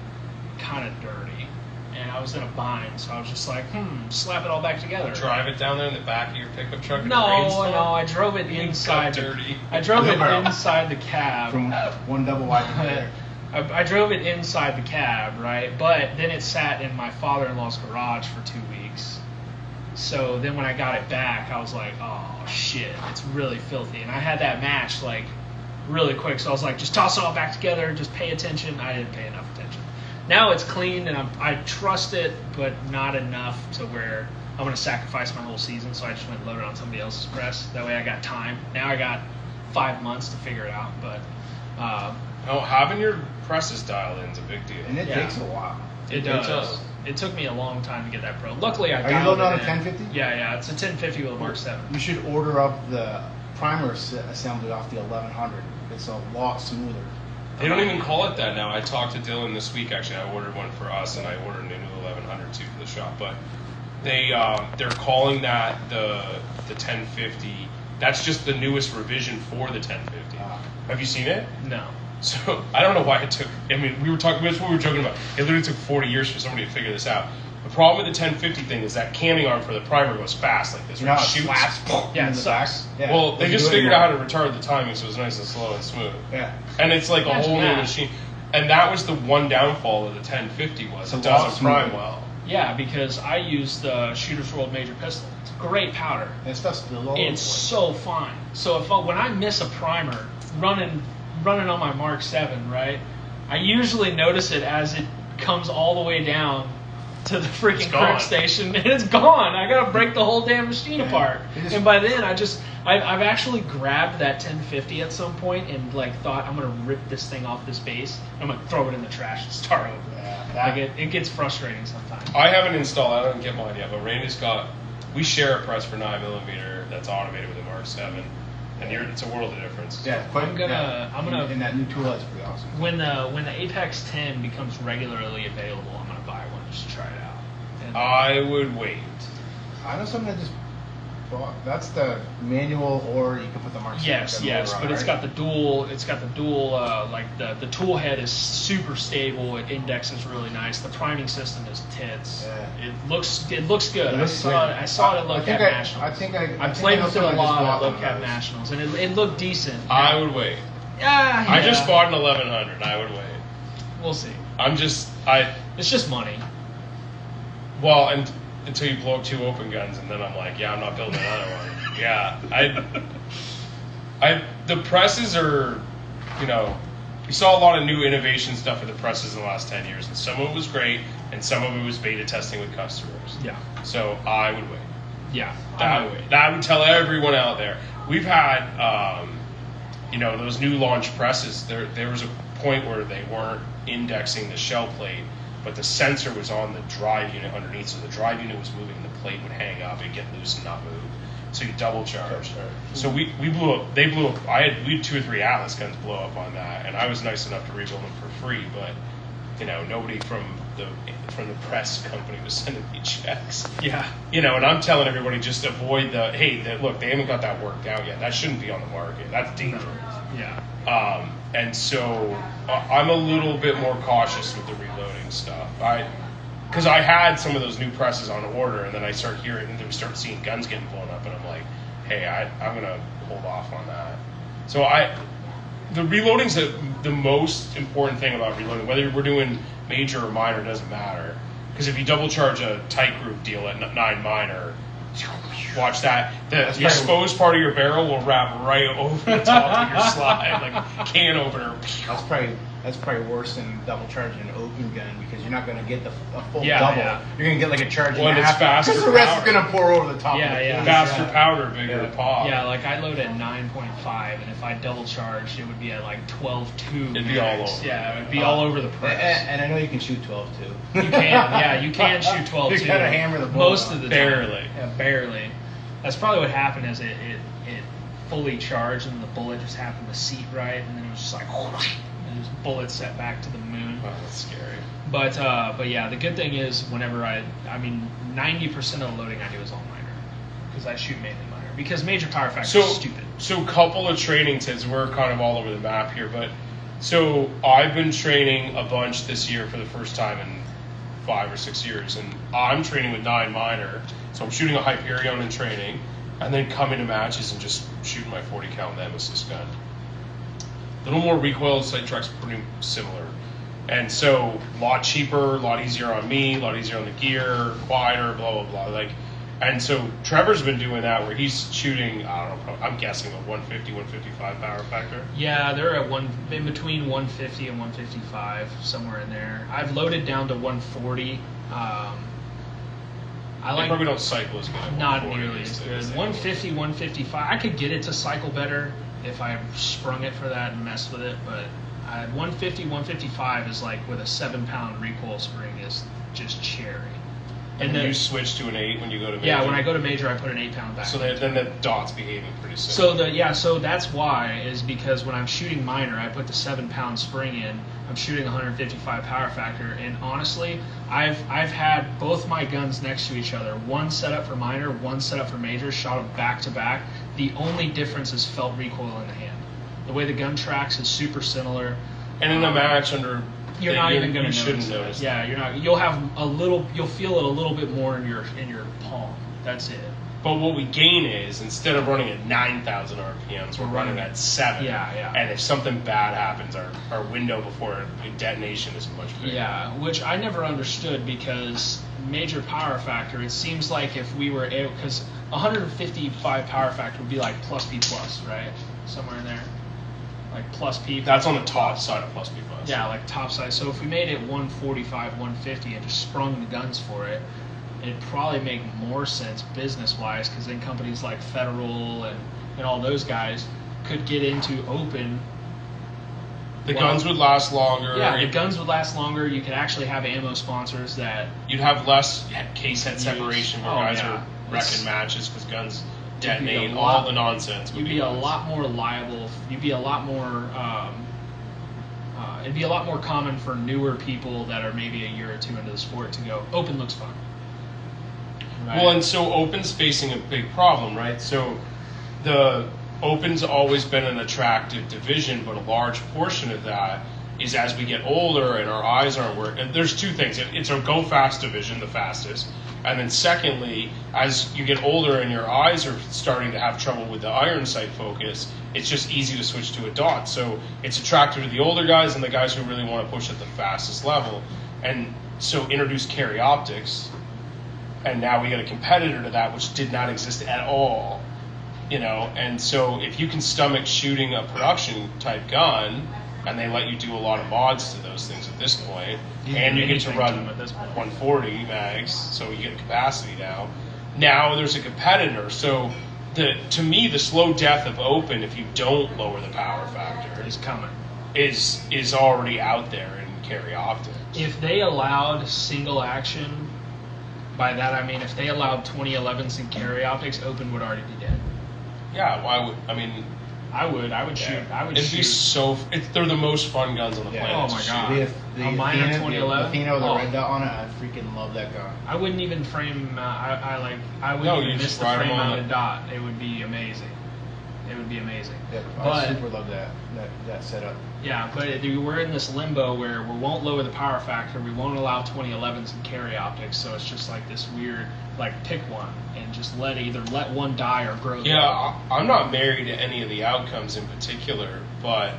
kind of dirty, and I was in a bind, so I was just like, slap it all back together. Drive it down there in the back of your pickup truck. In a No, rainstorm? I drove it inside. dirty. I drove it Wheelbarrow. inside the cab. From one double wide conveyor. I drove it inside the cab, right? But then it sat in my father-in-law's garage for 2 weeks. So then when I got it back, I was like, oh shit, it's really filthy. And I had that match like really quick, so I was like, just toss it all back together, just pay attention. I didn't pay enough attention. Now it's clean and I trust it, but not enough to where I'm going to sacrifice my whole season. So I just went and loaded on somebody else's press. That way I got time. Now I got 5 months to figure it out, but No, having your presses dialed in is a big deal. And it Yeah. takes a while. it does. It took me a long time to get that pro. Luckily, I Are you dialed loading on it a in. 1050? Yeah, it's a 1050 with a Mark 7. You should order up the primer assembly off the 1100. It's a lot smoother. They don't even call it that now. I talked to Dylan this week. Actually, I ordered one for us, and I ordered a new 1100 too for the shop. But they're calling that the 1050. That's just the newest revision for the 1050. Have you seen it? No. So I don't know why it took. I mean, we were talking. That's what we were joking about. It literally took 40 years for somebody to figure this out. The problem with the 1050 thing is that camming arm for the primer goes fast like this. You know Right? how It it shoots. slaps Yeah, in it the back? sucks. Yeah. Well, they Doesn't just do figured out anymore. how to retard the timing so it was nice and slow and smooth. Yeah. And it's like a Imagine whole new that. machine. And that was the one downfall of the 1050 was It's it a lot doesn't prime smoother. well. Yeah, because I use the Shooter's World Major Pistol. It's a great powder. That stuff spills all over It's the place. so fine. So when I miss a primer running on my Mark 7, right, I usually notice it as it comes all the way down to the freaking gone. crimp station, and it's gone. I gotta break the whole damn machine apart. And by then, I've actually grabbed that 1050 at some point and like thought I'm gonna rip this thing off this base. I'm gonna throw it in the trash and start over. Yeah, Like it gets frustrating sometimes. I haven't installed. I don't get mine yet, but Randy's got. We share a press for 9mm that's automated with a Mark 7, and it's a world of difference. Yeah, quite, I'm gonna- And that new tool is pretty awesome. When the Apex 10 becomes regularly available, I'm gonna buy one just to try it out. And, I would wait. I know something that just bought. That's the manual, or you can put the Mark 7 yes, motor on, but it's right? got the dual. Like the tool head is super stable. It indexes really nice. The priming system is tits. Yeah. It looks good. It looks great. I saw it at I Low think Cap I Nationals. think I know played with it a someone just lot bought at Low one of Cap those. Nationals, and it looked decent. I would wait. Yeah, I just bought an 1100. I would wait. We'll see. It's just money. Well, and until you blow up 2 open guns, and then I'm like, yeah, I'm not building another one. Yeah, the presses are, we saw a lot of new innovation stuff with the presses in the last 10 years, and some of it was great, and some of it was beta testing with customers. Yeah. So I would wait. Yeah. I would wait. I would tell everyone out there. We've had, those new launch presses. There was a point where they weren't indexing the shell plate, but the sensor was on the drive unit underneath. So the drive unit was moving, the plate would hang up, it'd get loose and not move. So you double charge. So we blew up. They blew up. We had 2 or 3 Atlas guns blow up on that, and I was nice enough to rebuild them for free. But nobody from the press company was sending me checks. Yeah. And I'm telling everybody just avoid look, they haven't got that worked out yet. That shouldn't be on the market. That's dangerous. Yeah. And so I'm a little bit more cautious with the reloading stuff. Because I had some of those new presses on order, and then I start hearing, and then we start seeing guns getting blown up, and I'm like, hey, I'm going to hold off on that. So the reloading's the most important thing about reloading. Whether we're doing major or minor, doesn't matter. Because if you double charge a tight group deal at 9 minor, watch that. The exposed part of your barrel will wrap right over the top of your slide, like can opener. That's probably worse than double charging an open gun, because you're not going to get a full Yeah, double. yeah. You're going to get like a charge Well, and a it's half. faster Because the rest power. is going to pour over the top Yeah, of the yeah. case. Faster powder, bigger pop. Yeah, like I load at 9.5, and if I double charged, it would be at like 12.2. It'd be all over. Yeah, it would be all over the press. And I know you can shoot 12 too. You can, yeah, you can shoot 12 You gotta hammer the bullet most of the time. Barely. Yeah, barely. That's probably what happened. Is it fully charged, and the bullet just happened to seat right, and then it was just like, and this bullet set back to the moon. Oh, that's scary. But yeah, the good thing is whenever I mean 90% of the loading I do is all minor, because I shoot mainly minor, because major power factor is stupid. So couple of training tips. We're kind of all over the map here, but so I've been training a bunch this year for the first time in 5 or 6 years, and I'm training with 9 minor, so I'm shooting a Hyperion in training, and then coming to matches and just shooting my 40 cal Nemesis gun. A little more recoil, sight track's pretty similar. And so, a lot cheaper, a lot easier on me, a lot easier on the gear, quieter, blah, blah, blah. And so, Trevor's been doing that where he's shooting, I don't know, I'm guessing a 150, 155 power factor. Yeah, they're at in between 150 and 155, somewhere in there. I've loaded down to 140. I They like probably don't cycle as good. at not 140 nearly as good. they 150, 155. I could get it to cycle better if I sprung it for that and messed with it, but 150, 155 is like with a 7-pound recoil spring is just cherry. And then you switch to an 8 when you go to major. yeah, when I go to major, I put an 8-pound back. So then the dot's behaving pretty similar. So that's why is because when I'm shooting minor, I put the 7-pound spring in. I'm shooting 155 power factor, and honestly, I've had both my guns next to each other. One set up for minor, one set up for major. Shot them back to back. The only difference is felt recoil in the hand. The way the gun tracks is super similar. And in a match under, You're not even going you to shouldn't notice notice. it. Yeah, you're not. You'll feel it a little bit more in your palm. That's it. But what we gain is, instead of running at 9,000 RPMs, we're running at 7. Yeah, yeah. And if something bad happens, our window before detonation is much bigger. Yeah, which I never understood, because major power factor, it seems like if we were able, because 155 power factor would be like plus P plus, right? Somewhere in there. Like plus P. That's on the top side of plus P plus. Yeah, like top side. So if we made it 145, 150 and just sprung the guns for it, it'd probably make more sense business-wise, because then companies like Federal and all those guys could get into open. The guns would last longer. Yeah, the guns would last longer. You could actually have ammo sponsors that... You'd have less case head separation where guys yeah. are wrecking matches because guns detonate, lot- all the nonsense. You'd be a lot more liable. You'd be a lot more... it'd be a lot more common for newer people that are maybe a year or two into the sport to go, open looks fun. Right? Well, and so open's facing a big problem, right? So the open's always been an attractive division, but a large portion of that is as we get older and our eyes aren't working. There's two things. It's a go fast division, the fastest. And then secondly, as you get older and your eyes are starting to have trouble with the iron sight focus, it's just easy to switch to a dot. So it's attractive to the older guys and the guys who really want to push at the fastest level. And so introduce carry optics, and now we got a competitor to that, which did not exist at all. You know, and so if you can stomach shooting a production type gun, and they let you do a lot of mods to those things at this point, and you get to run 140 mags, so you get capacity now. Now there's a competitor, so to me the slow death of open, if you don't lower the power factor, is coming. Is already out there in carry optics. If they allowed single action, by that I mean if they allowed 2011s in carry optics, open would already be dead. Yeah, why would I mean? I would shoot. I would It'd shoot. be so. They're the most fun guns on the planet. Oh to my shoot. God. The A minor Athena, 2011? The Athena with the Oh. red dot on it, I freaking love that gun. I wouldn't even frame. I wouldn't No, even you miss just the ride 'em frame on mounted the- dot. It would be amazing. It would be amazing. Yeah, I But super love that setup. yeah, but we're in this limbo where we won't lower the power factor, we won't allow 2011s and carry optics, so it's just like this weird, like pick one and just either let one die or grow. Yeah, I'm not married to any of the outcomes in particular, but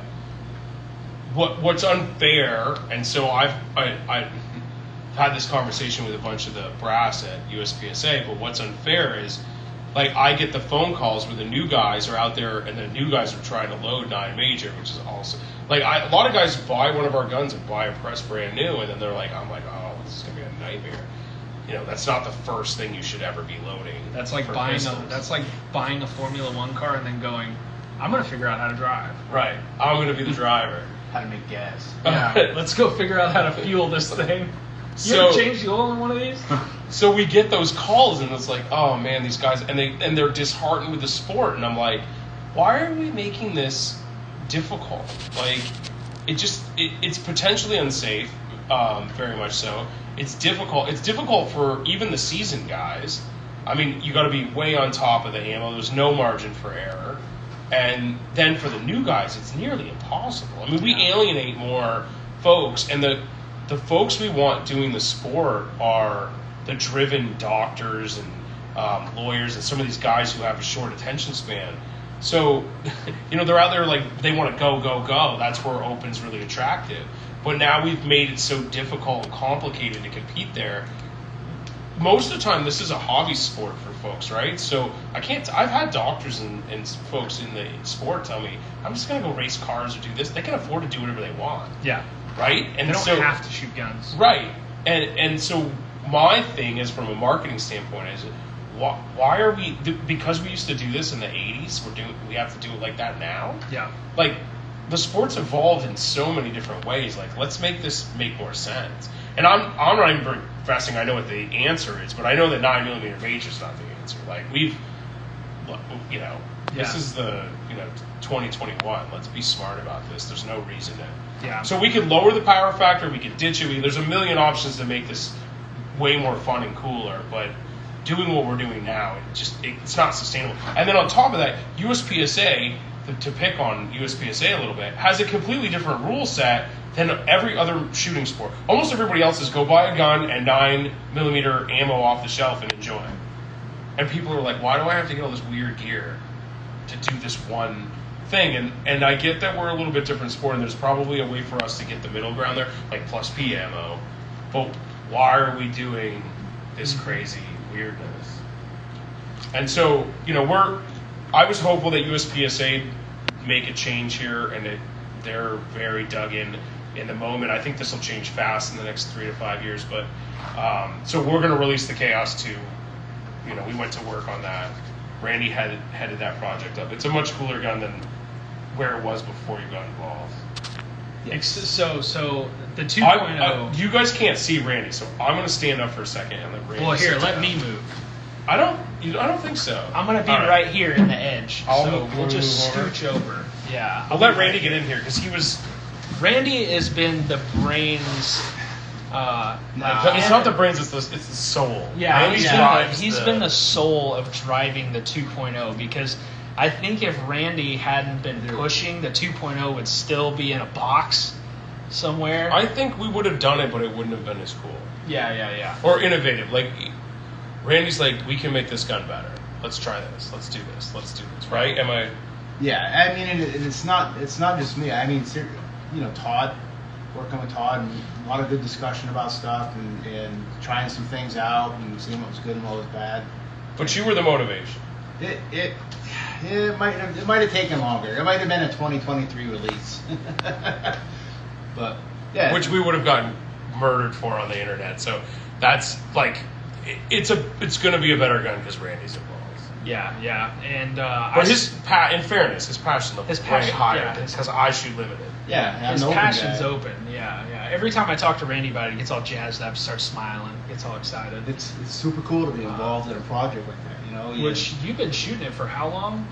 what's unfair, and so I've had this conversation with a bunch of the brass at USPSA, but what's unfair is, like, I get the phone calls where the new guys are out there and the new guys are trying to load 9 major, which is also, like, a lot of guys buy one of our guns and buy a press brand new, and then they're like, I'm like, oh, this is going to be a nightmare. You know, that's not the first thing you should ever be loading. That's like for buying pistols. a Formula One car and then going, I'm gonna figure out how to drive. Right. I'm going to be the driver. How to make gas. Yeah, let's go figure out how to fuel this thing. You So- ever change the oil in one of these? So we get those calls, and it's like, oh man, these guys, and they're disheartened with the sport, and I'm like, why are we making this difficult? Like, it's potentially unsafe, very much so. It's difficult. It's difficult for even the seasoned guys. I mean, you got to be way on top of the ammo. There's no margin for error, and then for the new guys, it's nearly impossible. I mean, we alienate more folks, and the folks we want doing the sport are the driven doctors and lawyers and some of these guys who have a short attention span. So, you know, they're out there like they want to go, go, go. That's where open's really attractive. But now we've made it so difficult and complicated to compete there. Most of the time, this is a hobby sport for folks, right? So I've had doctors and folks in the sport tell me, I'm just going to go race cars or do this. They can afford to do whatever they want. Yeah. Right? And They don't so, have to shoot guns. Right. And so my thing is, from a marketing standpoint, is why are we, because we used to do this in the 80s, we have to do it like that now? Yeah. Like, the sport's evolved in so many different ways. Like, let's make this make more sense. And I'm not even professing I know what the answer is, but I know that 9mm major is not the answer. Like, this is the, 2021. Let's be smart about this. There's no reason to. Yeah. So we could lower the power factor, we could ditch it. There's a million options to make this way more fun and cooler, but doing what we're doing now, it's not sustainable. And then on top of that, USPSA, to pick on USPSA a little bit, has a completely different rule set than every other shooting sport. Almost everybody else is go buy a gun and 9mm ammo off the shelf and enjoy. And people are like, why do I have to get all this weird gear to do this one thing? And I get that we're a little bit different sport, and there's probably a way for us to get the middle ground there, like plus P ammo. But why are we doing this crazy weirdness? And so, I was hopeful that USPSA make a change here, and they're very dug in the moment. I think this will change fast in the next 3 to 5 years. But so we're going to release the Chaos 2. We went to work on that. Randy headed that project up. It's a much cooler gun than where it was before you got involved. Yes. So the 2.0. You guys can't see Randy, so I'm going to stand up for a second and let Randy. Well, here, sit let down. me move. I don't think so. I'm gonna be All right here in the edge, I'll so move we'll just over. scooch over. Yeah, I'll let Randy get in here because he was. Randy has been the brains. It's not the brains; it's the soul. Yeah, Randy he's drives been the soul of driving the 2.0, because I think if Randy hadn't been pushing, the 2.0 would still be in a box somewhere. I think we would have done it, but it wouldn't have been as cool Yeah. or innovative. Like Randy's like, we can make this gun better. Let's try this. Let's do this. Let's do this. Right? Am I? Yeah, I mean, and it's not just me. I mean, Todd, working with Todd, and a lot of good discussion about stuff, and trying some things out and seeing what was good and what was bad. But you were the motivation. It might have taken longer. It might have been a 2023 release. But yeah, Which we would have gotten murdered for on the internet. So that's like, it's going to be a better gun because Randy's involved. Yeah, and But in fairness, his passion level is way higher because I shoot limited. yeah, I'm his an open passion's guy. open. Yeah. Every time I talk to Randy about it, he gets all jazzed up, starts smiling, gets all excited. It's super cool to be involved in a project like that. Which you've been shooting it for how long?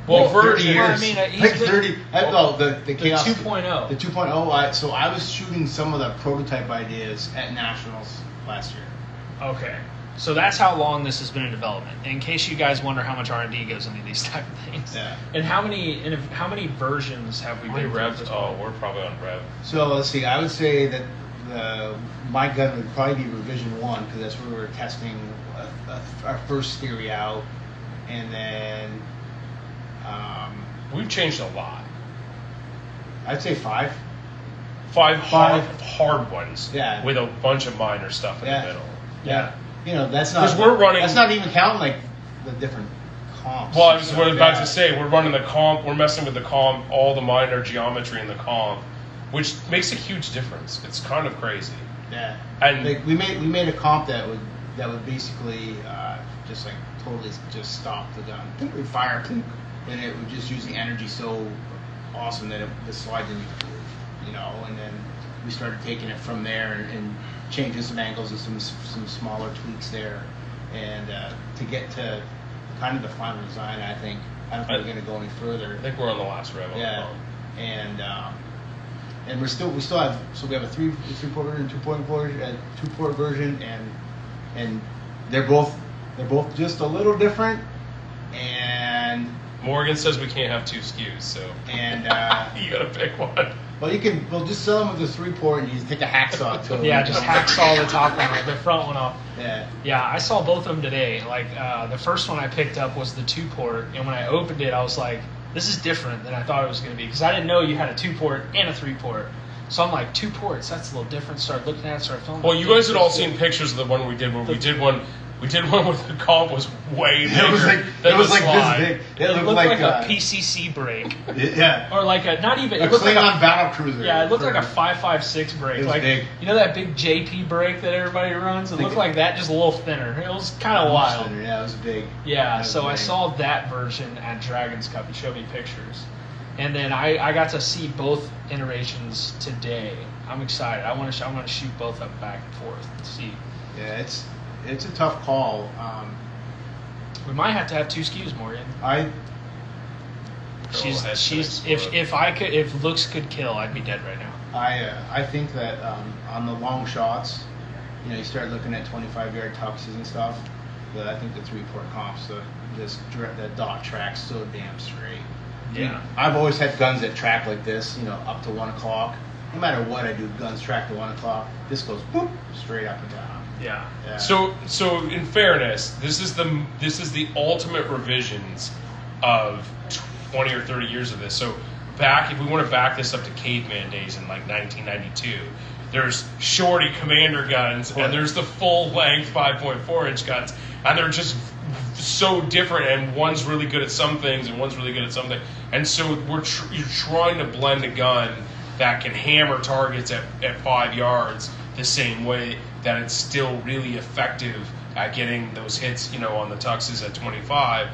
Well, like 30 years. Well, I mean, he's like been- 30. The Chaos 2.0. The 2.0. So I was shooting some of the prototype ideas at Nationals last year. Okay. So that's how long this has been in development. In case you guys wonder how much R&D goes into these type of things. Yeah. And how many versions have we How many been revs? through? Oh, we're probably on rev. So let's see. I would say that my gun would probably be revision 1 because that's where we were testing our first theory out, and then We've changed a lot. I'd say 5. Five hard ones. Yeah. With a bunch of minor stuff in Yeah. the middle. Yeah. You know, that's not. 'Cause we're running- That's not even counting like the different comps. Well, I was about Yeah. to say, we're running the comp, we're messing with the comp, all the minor geometry in the comp, which makes a huge difference. It's kind of crazy. Yeah. And- like we made a comp that would basically just like totally just stop the gun. We'd fire, and it would just use the energy so awesome that the slide didn't even move, you know. And then we started taking it from there and changing some angles and some smaller tweaks there, and to get to kind of the final design. I don't think we're going to go any further. I think we're on the last rev on the Yeah, comp. and we still have, so we have a 3-port version, 2-port version, and they're both just a little different, and Morgan says we can't have 2 SKUs, so you gotta pick one. we'll just sell them with the 3-port, and you just take a hacksaw to them. Yeah, just hacksaw the top one, the front one off. Yeah. Yeah, I saw both of them today. Like the first one I picked up was the 2-port, and when I opened it, I was like, "This is different than I thought it was going to be," because I didn't know you had a 2-port and a 3-port. So I'm like, 2 ports, that's a little different. Started looking at it, started filming. Well, you guys had all seen pictures of the one we did where we did one where the comp was way bigger It was like slide. this big. It looked looked like a PCC brake, Yeah. or like a not even. A It looked like Klingon a battle cruiser. yeah, it looked like a 5.56 brake. It was Like big. you know that big JP brake that everybody runs. It looked like that, just a little thinner. It was kind of wild. Yeah, it was big. Yeah, It was so I big. saw that version at Dragon's Cup. He showed me pictures. And then I got to see both iterations today. I'm excited. I want to shoot both of them back and forth and see. Yeah, it's a tough call. We might have to have 2 SKUs, Morgan. If looks could kill, I'd be dead right now. I think that on the long shots, you know, you start looking at 25-yard tuxes and stuff. But I think the 3-port comps, the dot tracks so damn straight. Yeah. I've always had guns that track like this, you know, up to 1 o'clock. No matter what I do, guns track to 1 o'clock. This goes boop, straight up and down. Yeah. Yeah. So in fairness, this is the ultimate revisions of 20 or 30 years of this. So if we want to back this up to caveman days in like 1992, there's shorty commander guns and there's the full length 5.4 inch guns, and they're just so different, and one's really good at some things and one's really good at something. And so you're trying to blend a gun that can hammer targets at 5 yards the same way that it's still really effective at getting those hits, you know, on the tuxes at 25.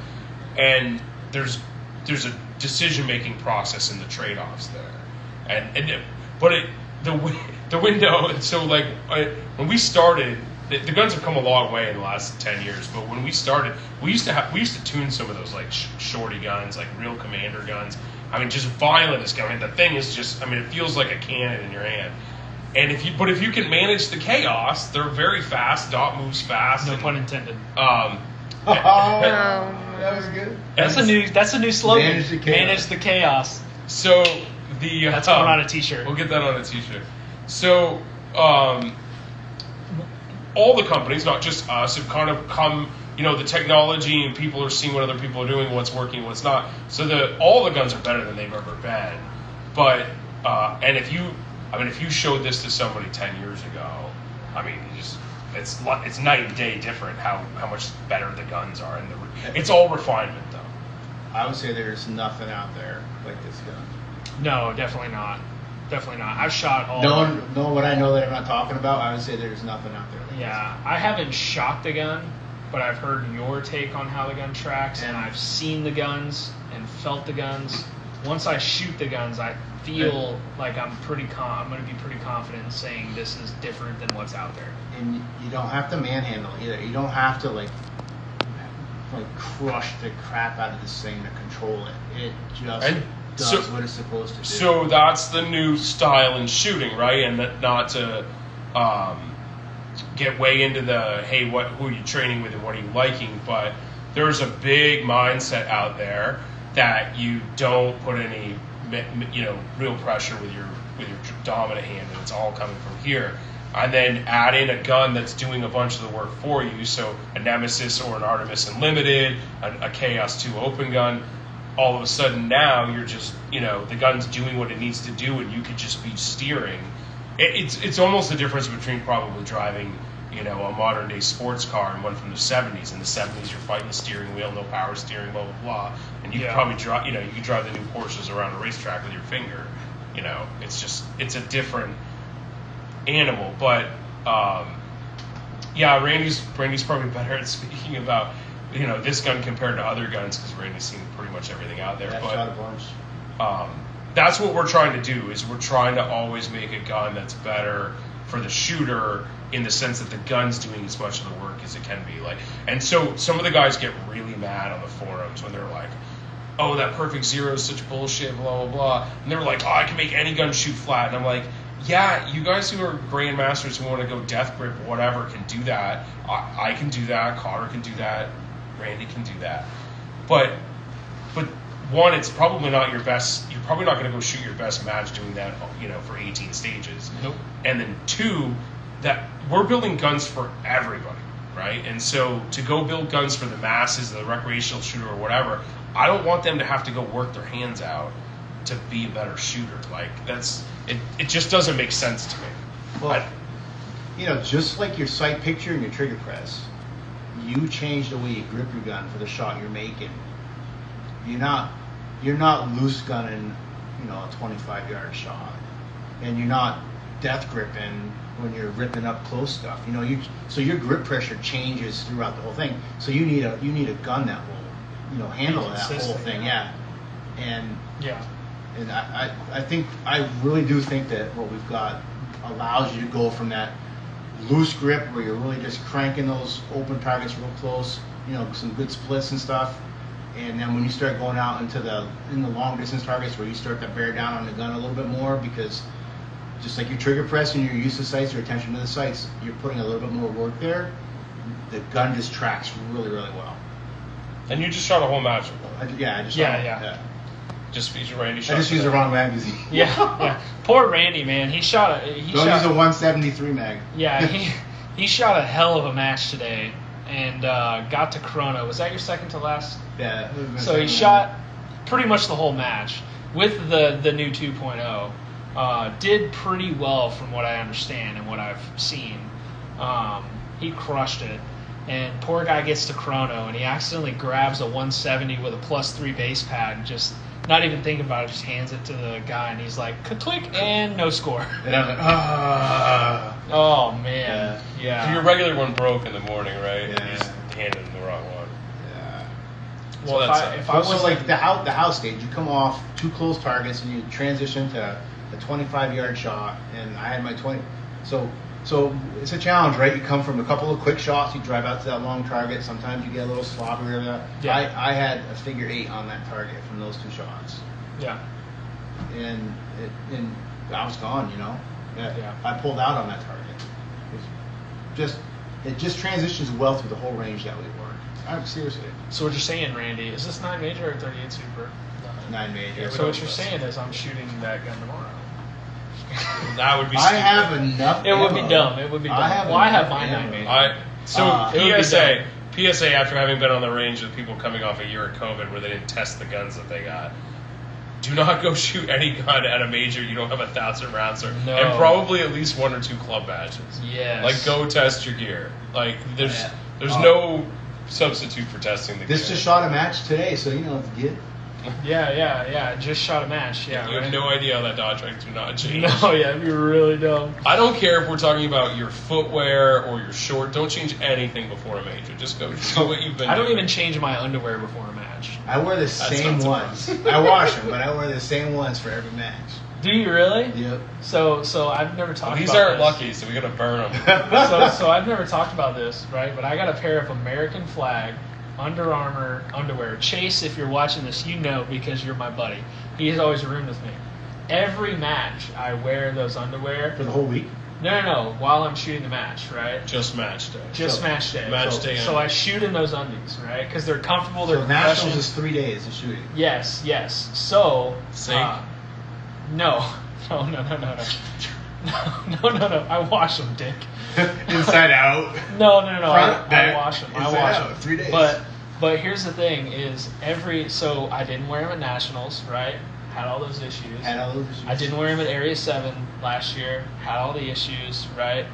And there's a decision-making process in the trade-offs there. The window, so like when we started, the guns have come a long way in the last 10 years, but when we started, we used to tune some of those like shorty guns, like real commander guns. I mean, just violent as coming. The thing is just, I mean, it feels like a cannon in your hand. And if you can manage the chaos, they're very fast. Dot moves fast. No pun intended. Oh, that was good. That's a new slogan. Manage the chaos. Manage the chaos. So That's going on a t-shirt. We'll get that on a t-shirt. So all the companies, not just us, have kind of come. You know, the technology and people are seeing what other people are doing, what's working, what's not. So all the guns are better than they've ever been. But and if you showed this to somebody 10 years ago, I mean, it's night and day different how much better the guns are, and it's all refinement though. I would say there's nothing out there like this gun. No, definitely not. Definitely not. I've shot all. No, what I know that I'm not talking about, I would say there's nothing out there like Yeah, I haven't shot the gun, but I've heard your take on how the gun tracks, and I've seen the guns and felt the guns. Once I shoot the guns, I feel like I'm going to be pretty confident in saying this is different than what's out there. And you don't have to manhandle either. You don't have to like crush the crap out of this thing to control it. It just does what it's supposed to do. So that's the new style in shooting, right? And that not to get way into the, hey, who are you training with and what are you liking? But there's a big mindset out there that you don't put any, real pressure with your dominant hand, and it's all coming from here. And then add in a gun that's doing a bunch of the work for you. So a Nemesis or an Artemis Unlimited, a Chaos 2 open gun. All of a sudden now you're just, the gun's doing what it needs to do, and you could just be steering. It's almost the difference between probably driving, a modern day sports car and one from the 70s. In the 70s, you're fighting the steering wheel, no power steering, blah, blah, blah. And you could probably drive, you could drive the new Porsches around a racetrack with your finger. It's a different animal. But, Randy's probably better at speaking about, this gun compared to other guns, because Randy's seen pretty much everything out there. I've shot a bunch. That's what we're trying to do, is we're trying to always make a gun that's better for the shooter, in the sense that the gun's doing as much of the work as it can be. And so some of the guys get really mad on the forums when they're like, oh, that Perfect Zero is such bullshit, blah, blah, blah. And they're like, oh, I can make any gun shoot flat. And I'm like, yeah, you guys who are grandmasters who want to go death grip, whatever, can do that. I can do that. Cotter can do that. Randy can do that. But one, it's probably not your best. You're probably not going to go shoot your best match doing that, for 18 stages. Nope. And then two, that we're building guns for everybody, right? And so to go build guns for the masses, the recreational shooter or whatever, I don't want them to have to go work their hands out to be a better shooter. It just doesn't make sense to me. Well, just like your sight picture and your trigger press, you change the way you grip your gun for the shot you're making. You're not loose gunning, a 25-yard shot, and you're not death gripping when you're ripping up close stuff. So your grip pressure changes throughout the whole thing. So you need a gun that will, handle that whole thing. Yeah. And I really do think that what we've got allows you to go from that loose grip where you're really just cranking those open targets real close, some good splits and stuff. And then when you start going out into the long distance targets where you start to bear down on the gun a little bit more, because just like your trigger press and your use of sights or attention to the sights, you're putting a little bit more work there. The gun just tracks really, really well. And you just shot a whole match of them. Just feature Randy. I just used the wrong magazine. Yeah. Poor Randy, man. Don't use a 173 mag. Yeah, he shot a hell of a match today, and got to chrono. Was that your second to last? Yeah. So he shot pretty much the whole match with the new 2.0. Did pretty well from what I understand and what I've seen. He crushed it. And poor guy gets to chrono, and he accidentally grabs a 170 with a +3 base pad, and just not even thinking about it, just hands it to the guy, and he's like, click, and no score. And I'm like, oh man, yeah. So your regular one broke in the morning, right? Yeah. You just handed him the wrong one. Yeah. Well, So if I was like the house stage, you come off two close targets and you transition to a 25-yard shot, and I had my 20. So it's a challenge, right? You come from a couple of quick shots, you drive out to that long target. Sometimes you get a little sloppy or that. Yeah. I had a figure 8 on that target from those two shots. Yeah. And I was gone, Yeah. I pulled out on that target. It just transitions well through the whole range that we work. Seriously. So what you're saying, Randy, is this 9 major or 38 super? 9 major. So what you're saying is I'm shooting that gun tomorrow. That would be I stupid. have enough. It would be dumb. It would be dumb. I have my 9 major. PSA, after having been on the range with people coming off a year of COVID where they didn't test the guns that they got, do not go shoot any gun at a major you don't have 1,000 rounds or, no. and probably at least 1 or 2 club badges. Yes. Go test your gear. There's no substitute for testing the gear. This just shot a match today, so it's good. Yeah. Just shot a match. Yeah. You have no idea how that dodge ranks do not change. No, yeah, it'd be really dumb. I don't care if we're talking about your footwear or your short. Don't change anything before a major. Just go do what you've been doing. I don't even change my underwear before a match. I wear the same ones. I wash them, but I wear the same ones for every match. Do you really? Yep. So I've never talked about this. These aren't lucky, so we gotta burn them. so I've never talked about this, right? But I got a pair of American flag Under Armour underwear. Chase, if you're watching this, because you're my buddy. He's always roomed with me. Every match, I wear those underwear. For the whole week? No. While I'm shooting the match, right? Just match day. Just match day. Match day. So I shoot in those undies, right? Because they're comfortable. They're So nationals is 3 days of shooting. Yes. So. Sink? No. No. I wash them, Dick. Inside out. No. Front, I back, wash them. I inside wash out, them. 3 days. But here's the thing: is so I didn't wear them at nationals, right? Had all those issues. I didn't wear them at Area 7 last year. Had all the issues, right?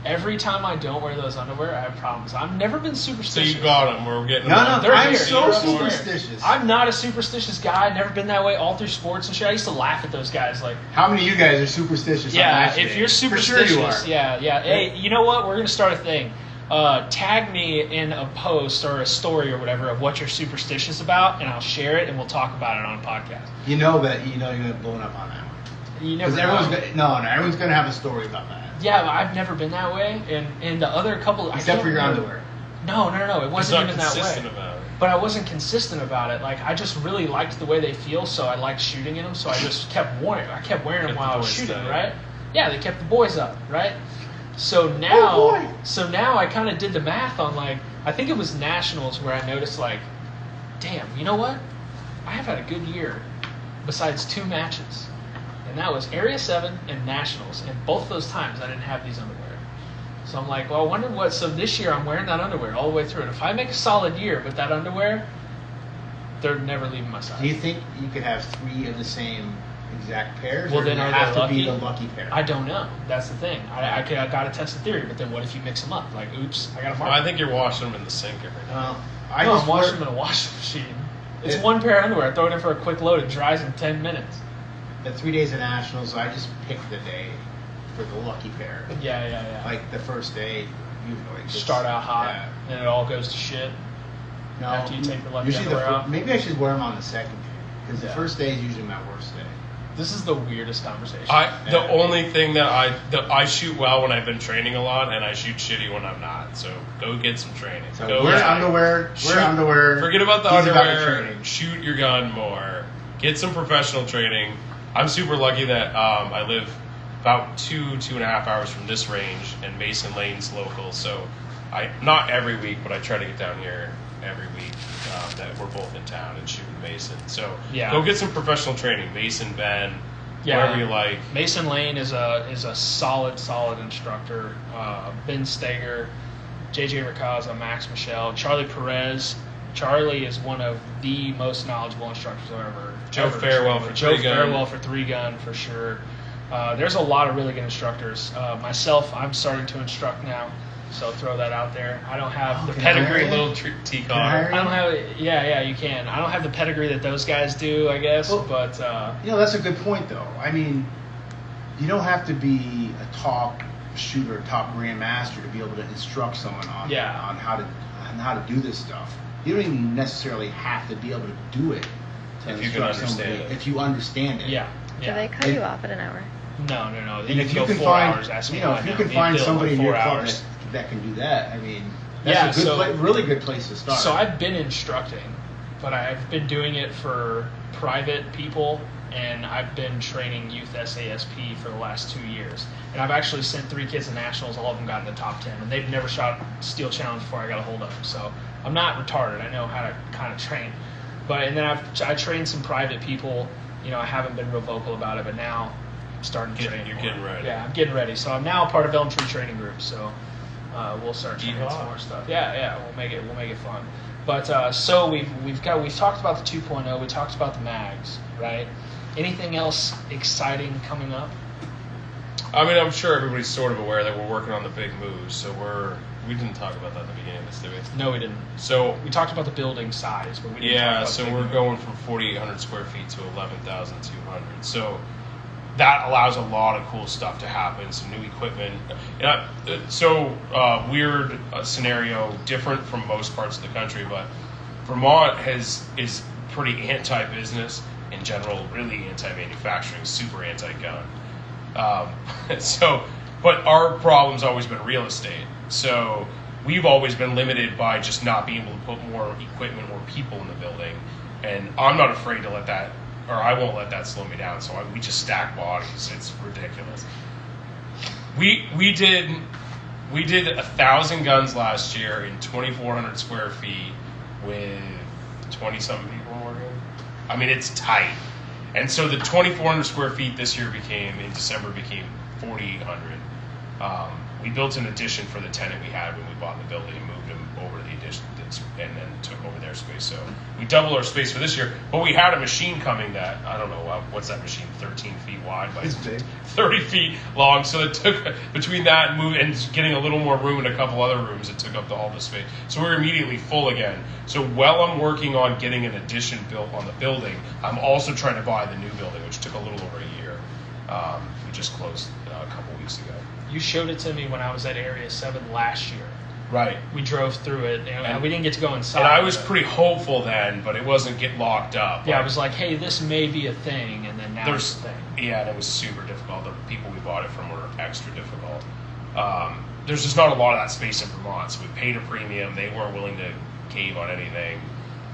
Every time I don't wear those underwear, I have problems. I've never been So superstitious. you got them. We're getting No, them. They're I'm here. so They're somewhere. superstitious. I'm not a superstitious guy. I've never been that way all through sports and shit. I used to laugh at those guys like, How many of you guys are superstitious? on yeah, match if day? you're For superstitious, sure you are. yeah. Hey, you know what? We're going to start a thing. Tag me in a post or a story or whatever of what you're superstitious about, and I'll share it, and we'll talk about it on a podcast. You know that you're going to blow up on that one. You never Because everyone's know. everyone's going to have a story about that. Yeah, but I've never been that way, and the other couple... Except for your underwear. No. It He's wasn't not even that way. consistent about it. But I wasn't consistent about it. Like, I just really liked the way they feel, so I liked shooting in them. So I just kept wearing them. Kept while I was the boys shooting, tight. right? Yeah, they kept the boys up, right? So Oh, now, boy. I kind of did the math on like, I think it was nationals where I noticed like, damn, you know what? I have had a good year, besides 2 matches, and that was Area 7 and nationals. And both those times I didn't have these underwear. So I'm like, well, I wonder what. So this year I'm wearing that underwear all the way through. And if I make a solid year with that underwear, they're never leaving my side. Do you think you could have 3 of the same exact pairs? Well, or then does are it they have to be lucky? the lucky pair? I don't know. That's the thing. I got to test the theory, but then what if you mix them up? Like, oops, I got to mark. Well, I think you're washing them in the sink every day. I'm washing them in a washing machine. It's It- one pair of underwear. I throw it in for a quick load. It dries in 10 minutes. The 3 days of nationals, I just pick the day for the lucky pair. Yeah. Like the first day, Start out hot, Yeah. then it all goes to shit. No, After you take the lucky usually underwear off. maybe I should wear them on the second day because Yeah. the first day is usually my worst day. This is the weirdest conversation. The only thing that I shoot well when I've been training a lot, and I shoot shitty when I'm not. So go get some training. So go wear train. underwear. Shoot- Wear underwear. Forget about the He's about the underwear. training. Shoot your gun more. Get some professional training. I'm super lucky that I live about 2.5 hours from this range, and Mason Lane's local. So not every week, but I try to get down here every week that we're both in town and shooting Mason. So Yeah. go get some professional training. Mason, Ben, wherever you like. Mason Lane is a solid instructor. Ben Steger, JJ Racaza, Max Michelle, Charlie Perez. Charlie is one of the most knowledgeable instructors I've ever. Joe ever Farewell trained with. for Joe 3 gun. Farewell for 3 gun for sure. There's a lot of really good instructors. Myself, I'm starting to instruct now, so throw that out there. I don't have the can I pedigree. hire you? Little T Can I hire car. I don't have. Yeah, you can. I don't have the pedigree that those guys do, I guess. Well, but That's a good point, though. I mean, you don't have to be a top shooter, a top grandmaster to be able to instruct someone on how to do this stuff. You don't even necessarily have to be able to do it to If you can instruct understand somebody it. if you understand it. yeah. Do they cut you off at an hour? No. And if you go can 4 find, hours, ask me if why you now. can Me find and Bill somebody went in your 4 club hours. that can do that, I mean, that's Yeah, a good really good place to start. So I've been instructing, but I've been doing it for private people, and I've been training youth SASP for the last 2 years. And I've actually sent 3 kids to nationals. All of them got in the top 10, and they've never shot Steel Challenge before I got a hold of them. So I'm not retarded. I know how to kind of train. And then I trained some private people. I haven't been real vocal about it, but now I'm starting to train. You're more. getting ready. Yeah, I'm getting ready. So I'm now a part of Elm Tree Training Group. So we'll start training Yeehaw. some more stuff. Yeah, we'll make it fun. But so we've talked about the 2.0. We talked about the mags, right? Anything else exciting coming up? I mean, I'm sure everybody's sort of aware that we're working on the big moves. So we didn't talk about that at the beginning of this, did we? No, we didn't. So We talked about the building size, but we didn't talk about so the we're big going from 4,800 square feet to 11,200. So that allows a lot of cool stuff to happen. Some new equipment. Weird scenario, different from most parts of the country, but Vermont is pretty anti-business in general, really anti-manufacturing, super anti-gun. But our problem's always been real estate. So we've always been limited by just not being able to put more equipment, more people in the building. And I'm not afraid to let that, or I won't let that slow me down. So we just stack bodies. It's ridiculous. We did 1,000 guns last year in 2,400 square feet with 20-something people working. I mean, it's tight. And so the 2,400 square feet this year in December became 4,800. We built an addition for the tenant we had when we bought the building and moved him over to the addition and then took over their space. So we doubled our space for this year. But we had a machine coming that, I don't know, what's that machine, 13 feet wide by It's big. 30 feet long. So it took, between that and getting a little more room in a couple other rooms, it took up all the space. So we're immediately full again. So while I'm working on getting an addition built on the building, I'm also trying to buy the new building, which took a little over a year. We just closed a couple weeks ago. You showed it to me when I was at Area 7 last year. Right. We drove through it, and we didn't get to go inside. And I was pretty hopeful then, but it wasn't get locked up. Yeah, I was like, hey, this may be a thing, and then now it's a thing. Yeah, and it was super difficult. The people we bought it from were extra difficult. There's just not a lot of that space in Vermont, so we paid a premium. They weren't willing to cave on anything,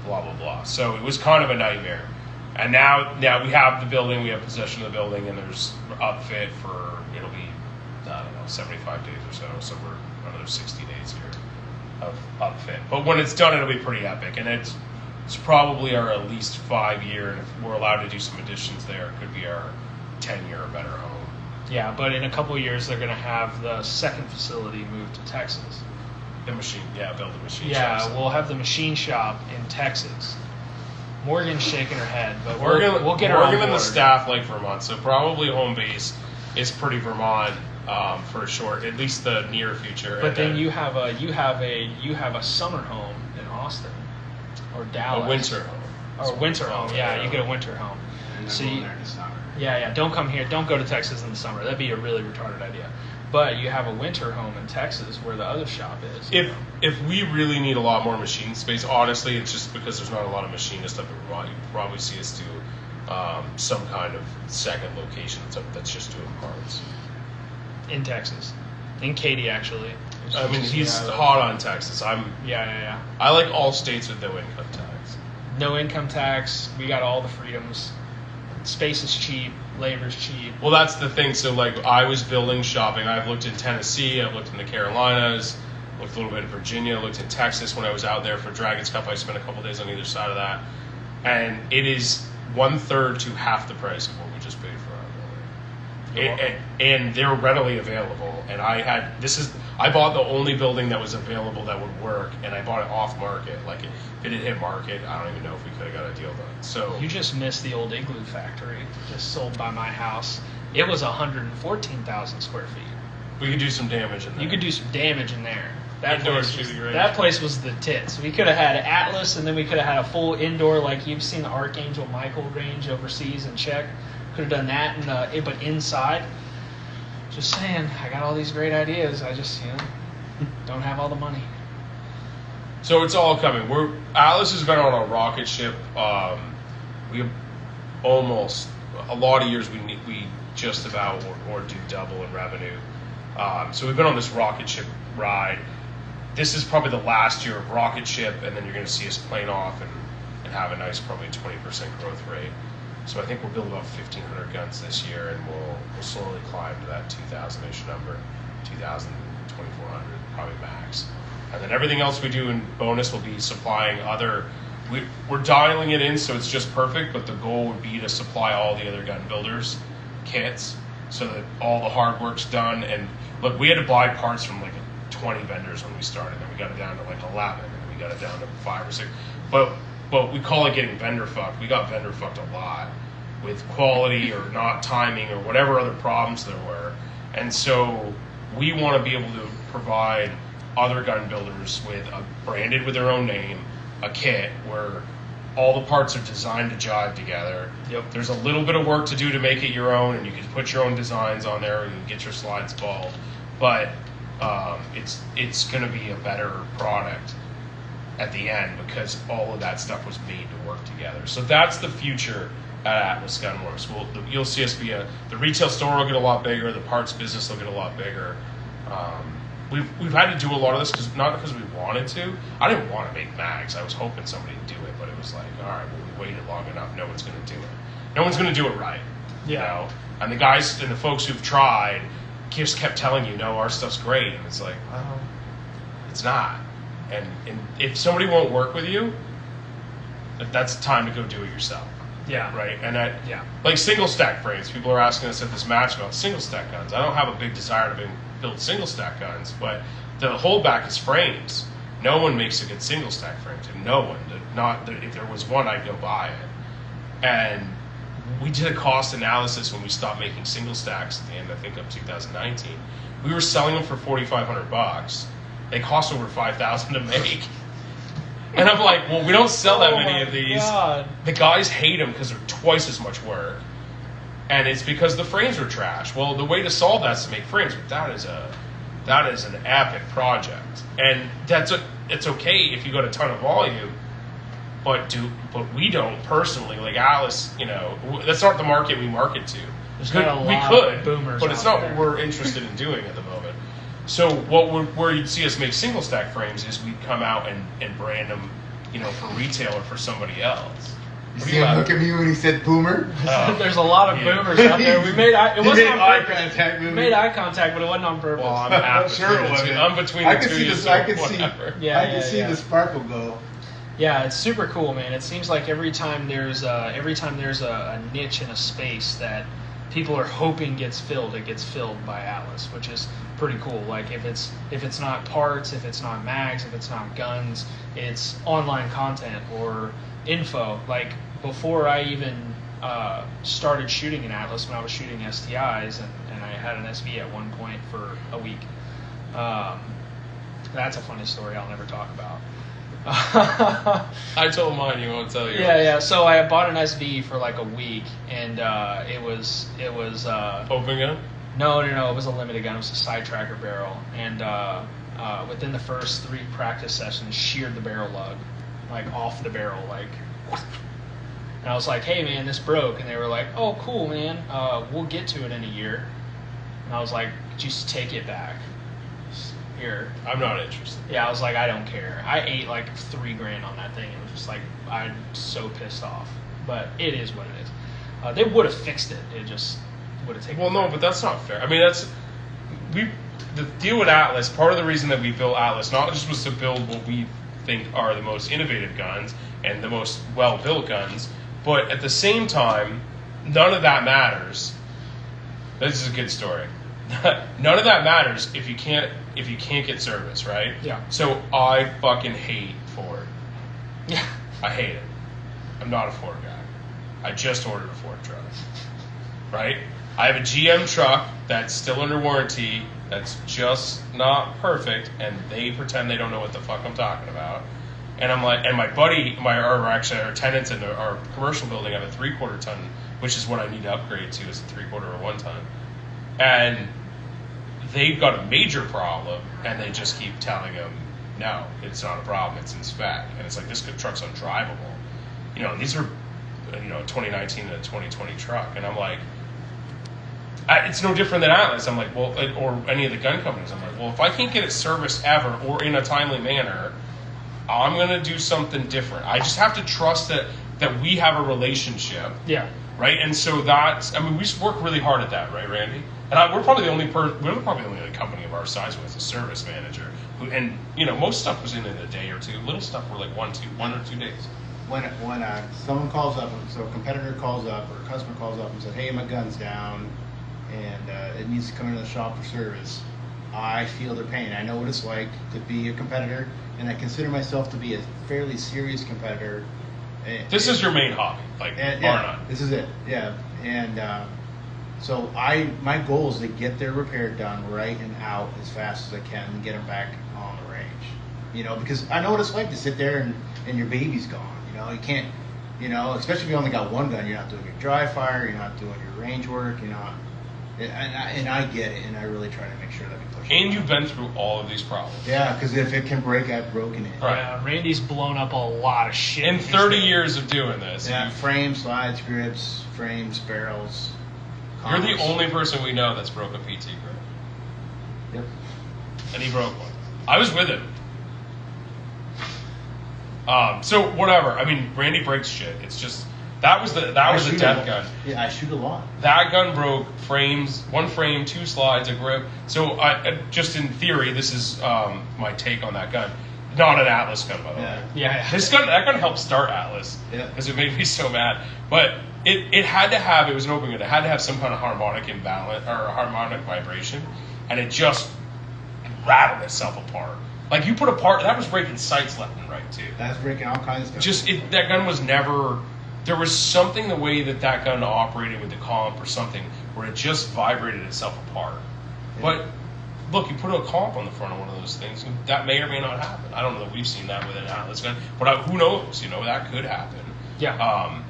blah, blah, blah. So it was kind of a nightmare. And now we have the building, we have possession of the building, and there's upfit for, it'll be, I don't know, 75 days or so we're another 60 days here of upfit. But when it's done, it'll be pretty epic, and it's probably our at least 5-year, and if we're allowed to do some additions there, it could be our 10-year or better home. Yeah, but in a couple of years, they're going to have the second facility moved to Texas. Build the machine shop. Yeah, we'll have the machine shop in Texas. Morgan's shaking her head, but we'll get her on Morgan board. and the staff like Vermont, so probably home base is pretty Vermont for sure, at least the near future. But then you have a summer home in Austin or Dallas. A winter home. Or a winter home. Yeah, you get a winter home. And So then you, there in the summer. yeah, don't come here. Don't go to Texas in the summer. That'd be a really retarded idea. But you have a winter home in Texas where the other shop is. If we really need a lot more machine space, honestly, it's just because there's not a lot of machinists up in Vermont. You probably see us do some kind of second location that's just doing parts. In Texas. In Katy, actually. I mean, he's hot on Texas. Yeah. I like all states with no income tax. No income tax. We got all the freedoms. Space is cheap. Labor's cheap. Well, that's the thing. So, like, I was building shopping. I've looked in Tennessee. I've looked in the Carolinas. Looked a little bit in Virginia. Looked in Texas when I was out there for Dragon's Cup. I spent a couple days on either side of that. And it is 1/3 to half the price of what we just paid for our building. And they're readily available. And I bought the only building that was available that would work, and I bought it off market. Like, if it had hit market, I don't even know if we could have got a deal done. So You just missed the old Igloo factory, just sold by my house. It was 114,000 square feet. we could do some damage in there. You could do some damage in there. Indoor shooting range. That place was the tits. We could have had Atlas, and then we could have had a full indoor, like you've seen the Archangel Michael range overseas in Czech. Could have done that, but inside. Just saying, I got all these great ideas. I just, don't have all the money. So it's all coming. Alice has been on a rocket ship. We have almost a lot of years. We just about or do double in revenue. So we've been on this rocket ship ride. This is probably the last year of rocket ship, and then you're going to see us plane off and have a nice, probably 20% growth rate. So I think we'll build about 1,500 guns this year, and we'll slowly climb to that 2,000-ish number, 2,000, 2,400, probably max. And then everything else we do in bonus will be supplying other. We're dialing it in so it's just perfect, but the goal would be to supply all the other gun builders kits so that all the hard work's done. And look, we had to buy parts from like 20 vendors when we started, and we got it down to like 11, and we got it down to 5 or 6. But we call it getting vendor fucked. We got vendor fucked a lot with quality or not timing or whatever other problems there were. And so we want to be able to provide other gun builders with branded with their own name, a kit where all the parts are designed to jive together. Yep. There's a little bit of work to do to make it your own, and you can put your own designs on there and get your slides bald. But it's going to be a better product at the end because all of that stuff was made to work together. So that's the future at Atlas Gunworks. You'll see us the retail store will get a lot bigger, the parts business will get a lot bigger. We've had to do a lot of this not because we wanted to. I didn't want to make mags. I was hoping somebody would do it, but it was like, all right, well, we waited long enough. No one's going to do it. No one's going to do it right. Yeah. And the guys and the folks who've tried, just kept telling you, no, our stuff's great, and it's like, well, it's not. And if somebody won't work with you, that's time to go do it yourself. Yeah. Right? And yeah. like single stack frames, people are asking us at this match about single stack guns. I don't have a big desire to build single stack guns, but the holdback is frames. No one makes a good single stack frame. No one. If there was one, I'd go buy it. And we did a cost analysis when we stopped making single stacks at the end, I think, of 2019. We were selling them for $4,500. They cost over $5,000 to make. And I'm like, well, we don't sell that many of these. God. The guys hate them because they're twice as much work. And it's because the frames are trash. Well, the way to solve that is to make frames, but that is an epic project. And it's okay if you got a ton of volume, but we don't personally. Like Alice, that's not the market we market to. There's not a we lot could, of boomers but it's out not there. what we're interested in doing at the moment. So where you'd see us make single stack frames is we'd come out and brand them, for retail or for somebody else. You see him look at me when he said boomer? There's a lot of boomers out there. We made eye contact. We made eye contact, but it wasn't on purpose. Well, I'm half Sure between it the two. wasn't. I'm between I the can two. see you this. so I can whatever. see the sparkle go. Yeah, it's super cool, man. It seems like every time there's a niche in a space that people are hoping gets filled, it gets filled by Atlas, which is pretty cool. Like if it's not parts, if it's not mags, if it's not guns, it's online content or info. Like before I even started shooting in Atlas, when I was shooting STIs, and I had an SV at one point for a week. That's a funny story I'll never talk about. I told mine. You won't tell you. Yeah. So I bought an SV for like a week, and it was Open gun. No, it was a limited gun. It was a side tracker barrel, and within the first 3 practice sessions, sheared the barrel lug, like off the barrel, like. And I was like, "Hey man, this broke," and they were like, "Oh cool man, we'll get to it in a year." And I was like, "Just take it back." Here. I'm not interested. Yeah, I was like, I don't care. I ate like $3,000 on that thing. It was just like, I'm so pissed off. But it is what it is. They would have fixed it. It just would have taken. Well, no, but that's not fair. I mean, the deal with Atlas. Part of the reason that we built Atlas not just was to build what we think are the most innovative guns and the most well-built guns, but at the same time, none of that matters. This is a good story. None of that matters if you can't get service, right? Yeah. So I fucking hate Ford. Yeah. I hate it. I'm not a Ford guy. I just ordered a Ford truck. Right? I have a GM truck that's still under warranty, that's just not perfect, and they pretend they don't know what the fuck I'm talking about. And I'm like, and my buddy, our tenants in our commercial building have a 3/4 ton, which is what I need to upgrade to, is a 3/4 or 1 ton. And they've got a major problem, and they just keep telling them, no, it's not a problem, it's in spec. And it's like, this truck's undrivable. These are, 2019 to 2020 truck. And I'm like, it's no different than Atlas. I'm like, well, or any of the gun companies. I'm like, well, if I can't get it serviced ever or in a timely manner, I'm going to do something different. I just have to trust that we have a relationship. Yeah. Right? And so we work really hard at that, right, Randy? And we're probably the only company of our size with a service manager. Most stuff was in a day or two. Little stuff were like 1 or 2 days. When someone calls up, so a competitor calls up or a customer calls up and says, "Hey, my gun's down, and it needs to come into the shop for service," I feel their pain. I know what it's like to be a competitor, and I consider myself to be a fairly serious competitor. This is your main hobby, bar none. This is it. Yeah, and so my goal is to get their repair done right and out as fast as I can and get them back on the range. Because I know what it's like to sit there and your baby's gone. You can't, especially if you only got one gun, you're not doing your dry fire, you're not doing your range work, you're not. And I get it, and I really try to make sure that we push it. And you've been through all of these problems. Yeah, because if it can break, I've broken it. Right. Yeah, Randy's blown up a lot of shit. In 30 years of doing this. Yeah, frames, slides, grips, frames, barrels. You're the only person we know that's broke a PT grip. Yep. And he broke one. I was with him. So whatever. I mean, Randy breaks shit. It's just That was a death gun. Yeah, I shoot a lot. That gun broke frames, 1 frame, 2 slides, a grip. So just in theory, this is my take on that gun. Not an Atlas gun, by the way. Yeah. That gun helped start Atlas because it made me so mad. But it had to have, it was an open gun, it had to have some kind of harmonic imbalance or harmonic vibration, and it just rattled itself apart. Like you put a part, that was breaking sights left and right too. That's breaking all kinds of stuff. That gun was never, there was something the way that gun operated with the comp or something where it just vibrated itself apart. Yeah. But look, you put a comp on the front of one of those things, that may or may not happen. I don't know that we've seen that with an Atlas gun, but who knows? You know, that could happen. Yeah.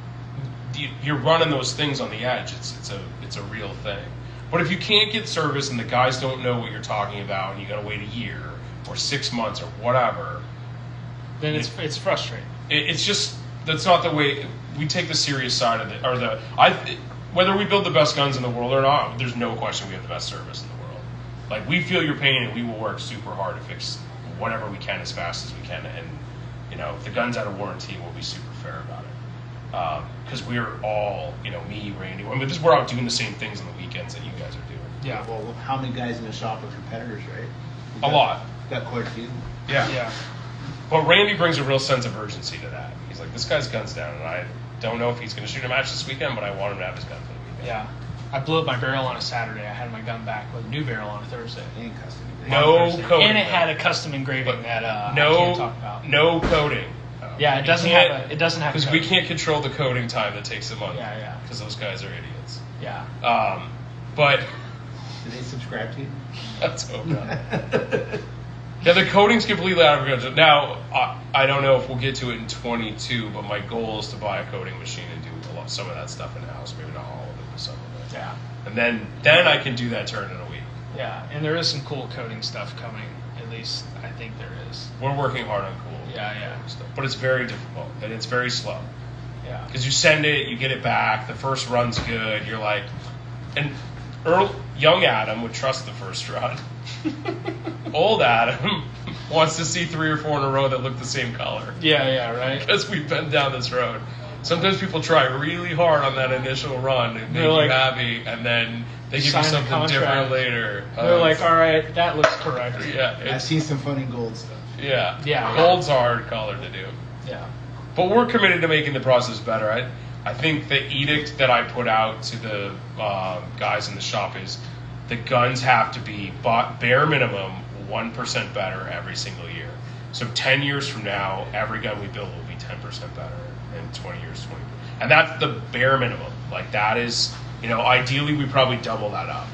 You're running those things on the edge. It's a real thing. But if you can't get service and the guys don't know what you're talking about, and you got to wait a year or 6 months or whatever, then it's frustrating. It's just that's not the way we take the serious side of it. Or whether we build the best guns in the world or not, there's no question we have the best service in the world. Like we feel your pain and we will work super hard to fix whatever we can as fast as we can. And you know, if the gun's out of warranty, we'll be super fair about it. Because we're all, you know, me, Randy. I mean, we're out doing the same things on the weekends that you guys are doing. Yeah. Well, how many guys in the shop are competitors, right? A lot. Got quite a few. Yeah. But Randy brings a real sense of urgency to that. He's like, this guy's gun's down, and I don't know if he's going to shoot a match this weekend, but I want him to have his gun for the weekend. Yeah. I blew up my barrel on a Saturday. I had my gun back with a new barrel on a Thursday. And custom. No coating. And it had a custom engraving that I no, can't talk about. No coating. Yeah, it doesn't have because we can't control the coating time that takes a month. Yeah. Because those guys are idiots. Yeah. But do they subscribe to you? Let's hope not. Yeah, the coating's completely out of control. Now, I don't know if we'll get to it in 22, but my goal is to buy a coating machine and do some of that stuff in house. Maybe not all of it, but some of it. Yeah. And then I can do that turn in a week. Yeah, and there is some cool coating stuff coming. At least I think there is. We're working hard on cool. Yeah. Stuff, but it's very difficult and it's very slow. Yeah. Because you send it, you get it back. The first run's good. You're like, and young Adam would trust the first run. Old Adam wants to see 3 or 4 in a row that look the same color. Yeah, right. Because we've been down this road. Sometimes people try really hard on that initial run and make like, you happy, and then they give you something different later. They're like, all right, that looks correct. Yeah, I've seen some funny gold stuff. Yeah. Gold's a hard color to do. Yeah. But we're committed to making the process better. I think the edict that I put out to the guys in the shop is the guns have to be bare minimum 1% better every single year. So 10 years from now, every gun we build will be 10% better. And 20 years, 20. And that's the bare minimum. Like that is, you know, ideally we probably double that up.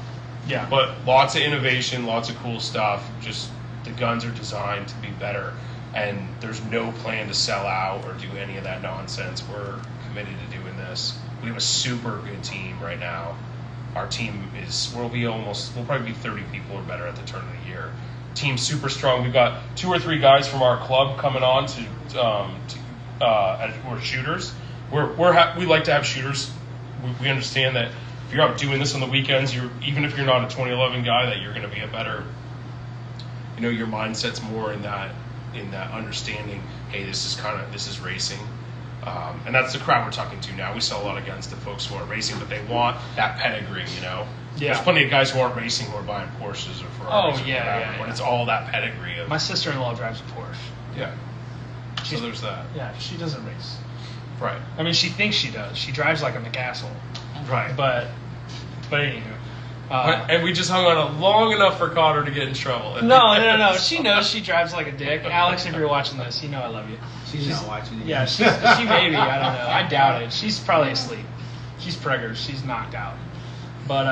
Yeah. But lots of innovation, lots of cool stuff. Just the guns are designed to be better. And there's no plan to sell out or do any of that nonsense. We're committed to doing this. We have a super good team right now. Our team we'll probably be 30 people or better at the turn of the year. Team's super strong. We've got 2 or 3 guys from our club coming on we're shooters. We like to have shooters. We understand that if you're out doing this on the weekends, even if you're not a 2011 guy, that you're going to be a better. You know, your mindset's more in that understanding. Hey, this is racing, and that's the crowd we're talking to now. We sell a lot of guns to folks who aren't racing, but they want that pedigree. You know, there's plenty of guys who aren't racing who are buying Porsches or Ferraris. Oh yeah. But it's all that pedigree of. My sister-in-law drives a Porsche. Yeah. So there's that. Yeah, she doesn't race. Right. I mean, she thinks she does. She drives like a McCastle. Right. But anywho. And we just hung on it long enough for Connor to get in trouble. No. She knows she drives like a dick. Alex, if you're watching this, you know I love you. She's not watching it. Yeah, she may be. I don't know. I doubt it. She's probably asleep. She's preggers. She's knocked out. But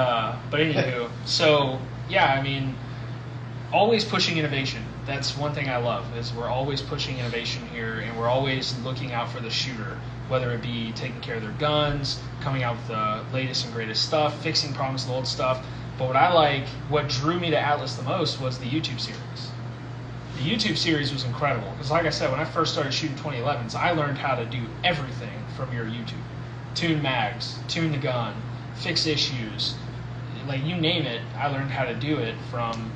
anywho. So, yeah, I mean, always pushing innovation. That's one thing I love, is we're always pushing innovation here, and we're always looking out for the shooter, whether it be taking care of their guns, coming out with the latest and greatest stuff, fixing problems with old stuff. But what drew me to Atlas the most was the YouTube series. The YouTube series was incredible, because like I said, when I first started shooting 2011s, I learned how to do everything from your YouTube. Tune mags, tune the gun, fix issues, like you name it, I learned how to do it from...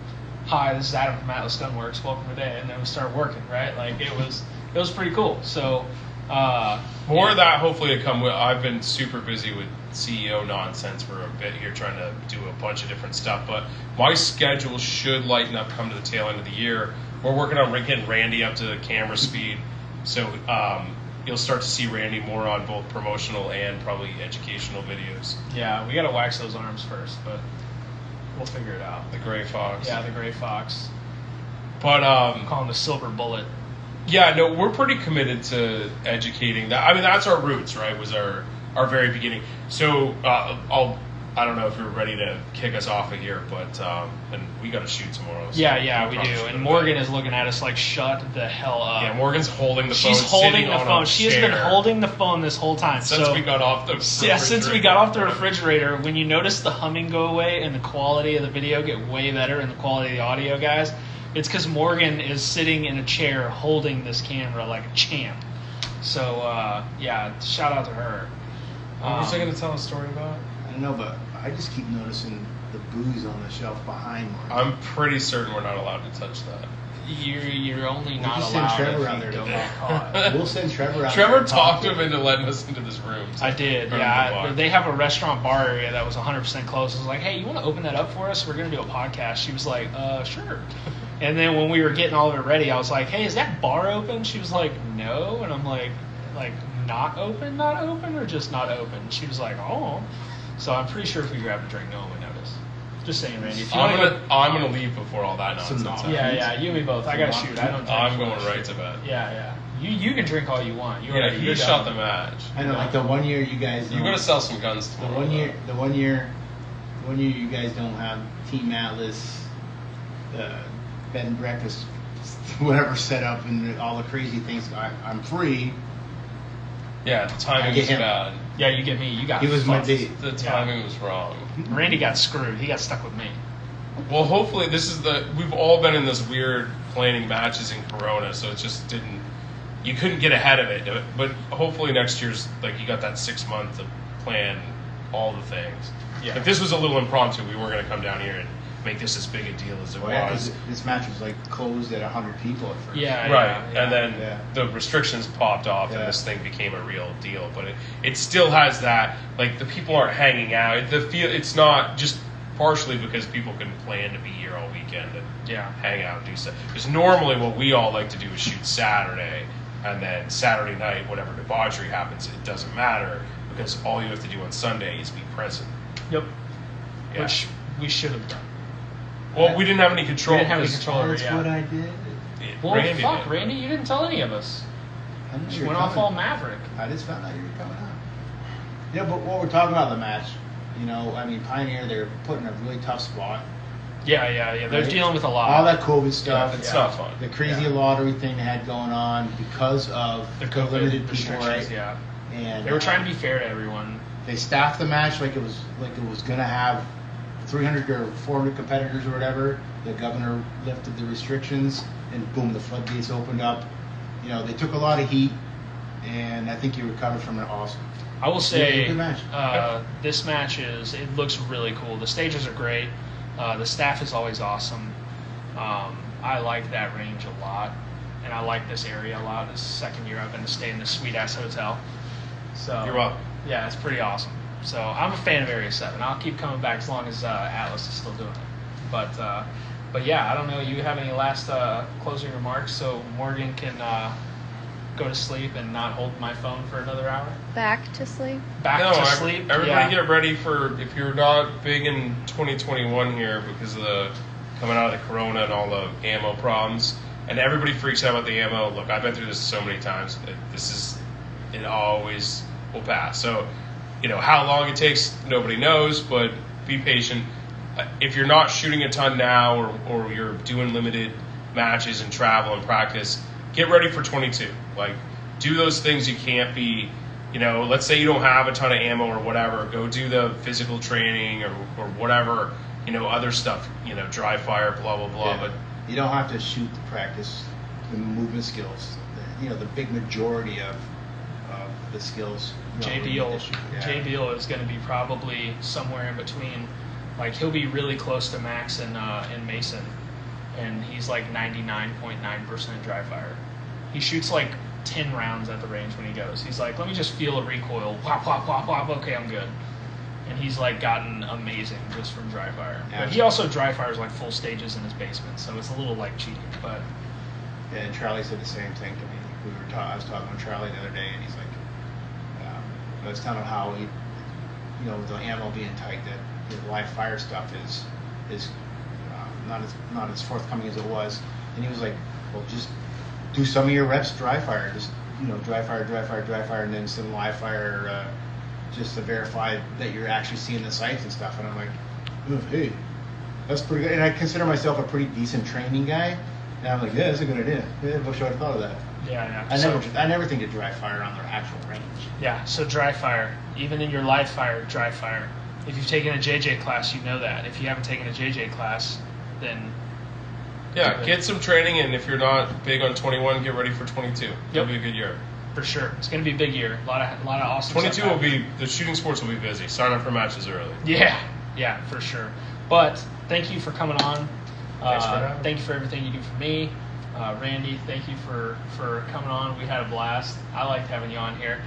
Hi, this is Adam from Atlas Gunworks. Welcome today, and then we start working. Right, like it was pretty cool. So More of that hopefully to come. I've been super busy with CEO nonsense for a bit here, trying to do a bunch of different stuff. But my schedule should lighten up come to the tail end of the year. We're working on getting Randy up to camera speed, so you'll start to see Randy more on both promotional and probably educational videos. Yeah, we got to wax those arms first, but we'll figure it out. The Gray Fox. Yeah, the Gray Fox. But Call him the Silver Bullet. yeah, no, we're pretty committed to educating. That I mean, that's our roots, right? Was our very beginning. So I don't know if you're ready to kick us off of here, but and we got to shoot tomorrow. So Yeah, we probably do. should And go Morgan to bed. is looking at us like, shut the hell up. Yeah, Morgan's holding the phone. She's holding sitting the on phone. a She has been chair holding the phone this whole time. since we got off the Yeah, since we got off the refrigerator. refrigerator, when you notice the humming go away and the quality of the video get way better and the quality of the audio, guys, it's because Morgan is sitting in a chair holding this camera like a champ. So, yeah, shout out to her. What was I going to tell a story about? I don't know, but I just keep noticing the booze on the shelf behind Mark. I'm pretty certain we're not allowed to touch that. You're only not just send allowed Trevor if out you there don't today. get caught. We'll send Trevor out. Trevor there and talked talk him into letting us into this room. I did, From yeah. the bar. They have a restaurant bar area that was 100% closed. I was like, hey, you want to open that up for us? We're going to do a podcast. She was like, sure. And then when we were getting all of it ready, I was like, hey, is that bar open? She was like, no. And I'm like, not open, or just not open? She was like, oh. So I'm pretty sure if we grabbed a drink, no one would notice. Just saying, Randy. If you I'm wanna gonna leave before all that Some nonsense. knowledge. Yeah, you and me both. I gotta shoot. I don't. drink I'm for going this right shit. to bed. Yeah. You can drink all you want. You Yeah, already he you're shot the done. match. I know, like the 1 year you guys. You're don't- gonna sell some guns The tomorrow. one year you guys don't have Team Atlas, bed and breakfast, whatever set up, and all the crazy things. I'm free. Yeah, the I timing get was him. bad. Yeah, you get me. You got. He was my fucked. date. The timing was wrong. Randy got screwed. He got stuck with me. Well, hopefully this is we've all been in this weird planning matches in Corona, so it just didn't. You couldn't get ahead of it, but hopefully next year's like you got that 6 month to plan all the things. Yeah. If this was a little impromptu, we weren't going to come down here and make this as big a deal as it Well, yeah, was. 'cause this match was like closed at 100 people at first. Yeah. Right, and then yeah. the restrictions popped off, Yeah. and this thing became a real deal. But it still has that, like the people aren't hanging out. It's not just partially because people can plan to be here all weekend and Yeah. hang out and do stuff. Because normally what we all like to do is shoot Saturday, and then Saturday night, whatever debauchery happens, it doesn't matter because all you have to do on Sunday is be present. Yep. Yeah. Which we should have done. Well, we didn't have any control. We didn't have any 'cause control. That's Yeah. what I did. Well, Randy fuck, did. Randy, you didn't tell any of us. I knew Just you were went off coming. all Maverick. I just found out you were coming out. Yeah, but what we're talking about the match, I mean, Pioneer, they're put in a really tough spot. Yeah. They're Right? dealing with a lot. All that COVID stuff. It's not fun. The crazy Yeah. lottery thing they had going on because of the the COVID limited people, restrictions. right? Yeah. And They were trying to be fair to everyone. They staffed the match like it was gonna have 300 or 400 competitors or whatever. The governor lifted the restrictions, and boom, the floodgates opened up. They took a lot of heat, and I think you recovered from it awesome. I will Yeah, say, good match. this match it looks really cool. The stages are great. The staff is always awesome. I like that range a lot, and I like this area a lot. This is the second year I've been to stay in this sweet ass hotel. So You're welcome. Yeah, it's pretty awesome. So I'm a fan of Area 7. I'll keep coming back as long as Atlas is still doing it. But yeah, I don't know. You have any last closing remarks so Morgan can go to sleep and not hold my phone for another hour? Back to sleep. Back to sleep. Everybody yeah. get ready for if you're not big in 2021 here because of the coming out of the corona and all the ammo problems, and everybody freaks out about the ammo. Look, I've been through this so many times. It always will pass. So, how long it takes, nobody knows, but be patient. If you're not shooting a ton now or you're doing limited matches and travel and practice, get ready for 22. Like, do those things you can't be, let's say you don't have a ton of ammo or whatever, go do the physical training or whatever, other stuff, dry fire, blah, blah, blah. Yeah. But You don't have to shoot to practice the movement skills. The big majority of the skills. Jay Beal is going to be probably somewhere in between. Like, he'll be really close to Max and Mason, and he's like 99.9% dry fire. He shoots like 10 rounds at the range when he goes. He's like, let me just feel a recoil. Whop, whop, whop, whop. Okay, I'm good. And he's like gotten amazing just from dry fire. But he also dry fires like full stages in his basement, so it's a little like cheating. But yeah, and Charlie said the same thing to me. I was talking with Charlie the other day, and he's like, I was telling him how he, with the ammo being tight, that the live fire stuff is not as forthcoming as it was. And he was like, well, just do some of your reps dry fire, just dry fire, and then some live fire, just to verify that you're actually seeing the sights and stuff. And I'm like, oh, hey, that's pretty good. And I consider myself a pretty decent training guy. And I'm like, yeah, that's a good idea. Yeah, I wish I would have thought of that. Yeah. I never think of dry fire on their actual range. Yeah, so dry fire, even in your live fire, dry fire. If you've taken a JJ class, you know that. If you haven't taken a JJ class, then yeah, get some training, and if you're not big on 21, get ready for 22. It'll be a good year. For sure. It's going to be a big year. A lot of awesome 22 stuff will be, the shooting sports will be busy. Sign up for matches early. Yeah, for sure. But thank you for coming on. Thanks for having me. Thank you for everything you do for me. Randy, thank you for coming on. We had a blast. I liked having you on here.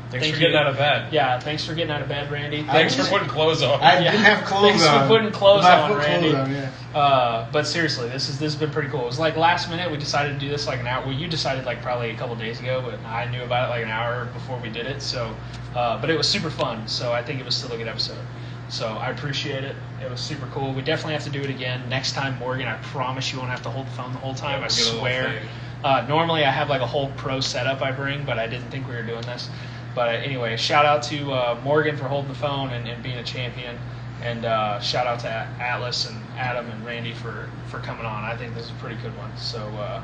Thanks for getting out of bed. Yeah, thanks for getting out of bed, Randy. Thanks for putting clothes on. I didn't have clothes on. Thanks for putting clothes on, Randy. Clothes on, yeah. But seriously, this has been pretty cool. It was like last minute. We decided to do this like an hour. Well, you decided like probably a couple days ago, but I knew about it like an hour before we did it. So, but it was super fun. So I think it was still a good episode. So I appreciate it. It was super cool. We definitely have to do it again. Next time, Morgan, I promise you won't have to hold the phone the whole time. Yeah, I swear. Normally I have like a whole pro setup I bring, but I didn't think we were doing this. But anyway, shout out to Morgan for holding the phone and being a champion. And shout out to Atlas and Adam and Randy for coming on. I think this is a pretty good one. So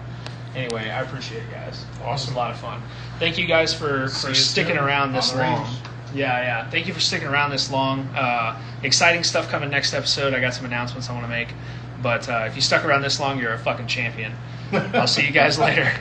anyway, I appreciate it, guys. Awesome. It was a lot of fun. Thank you guys for sticking around this long. Yeah. Thank you for sticking around this long. Exciting stuff coming next episode. I got some announcements I want to make. But if you stuck around this long, you're a fucking champion. I'll see you guys later.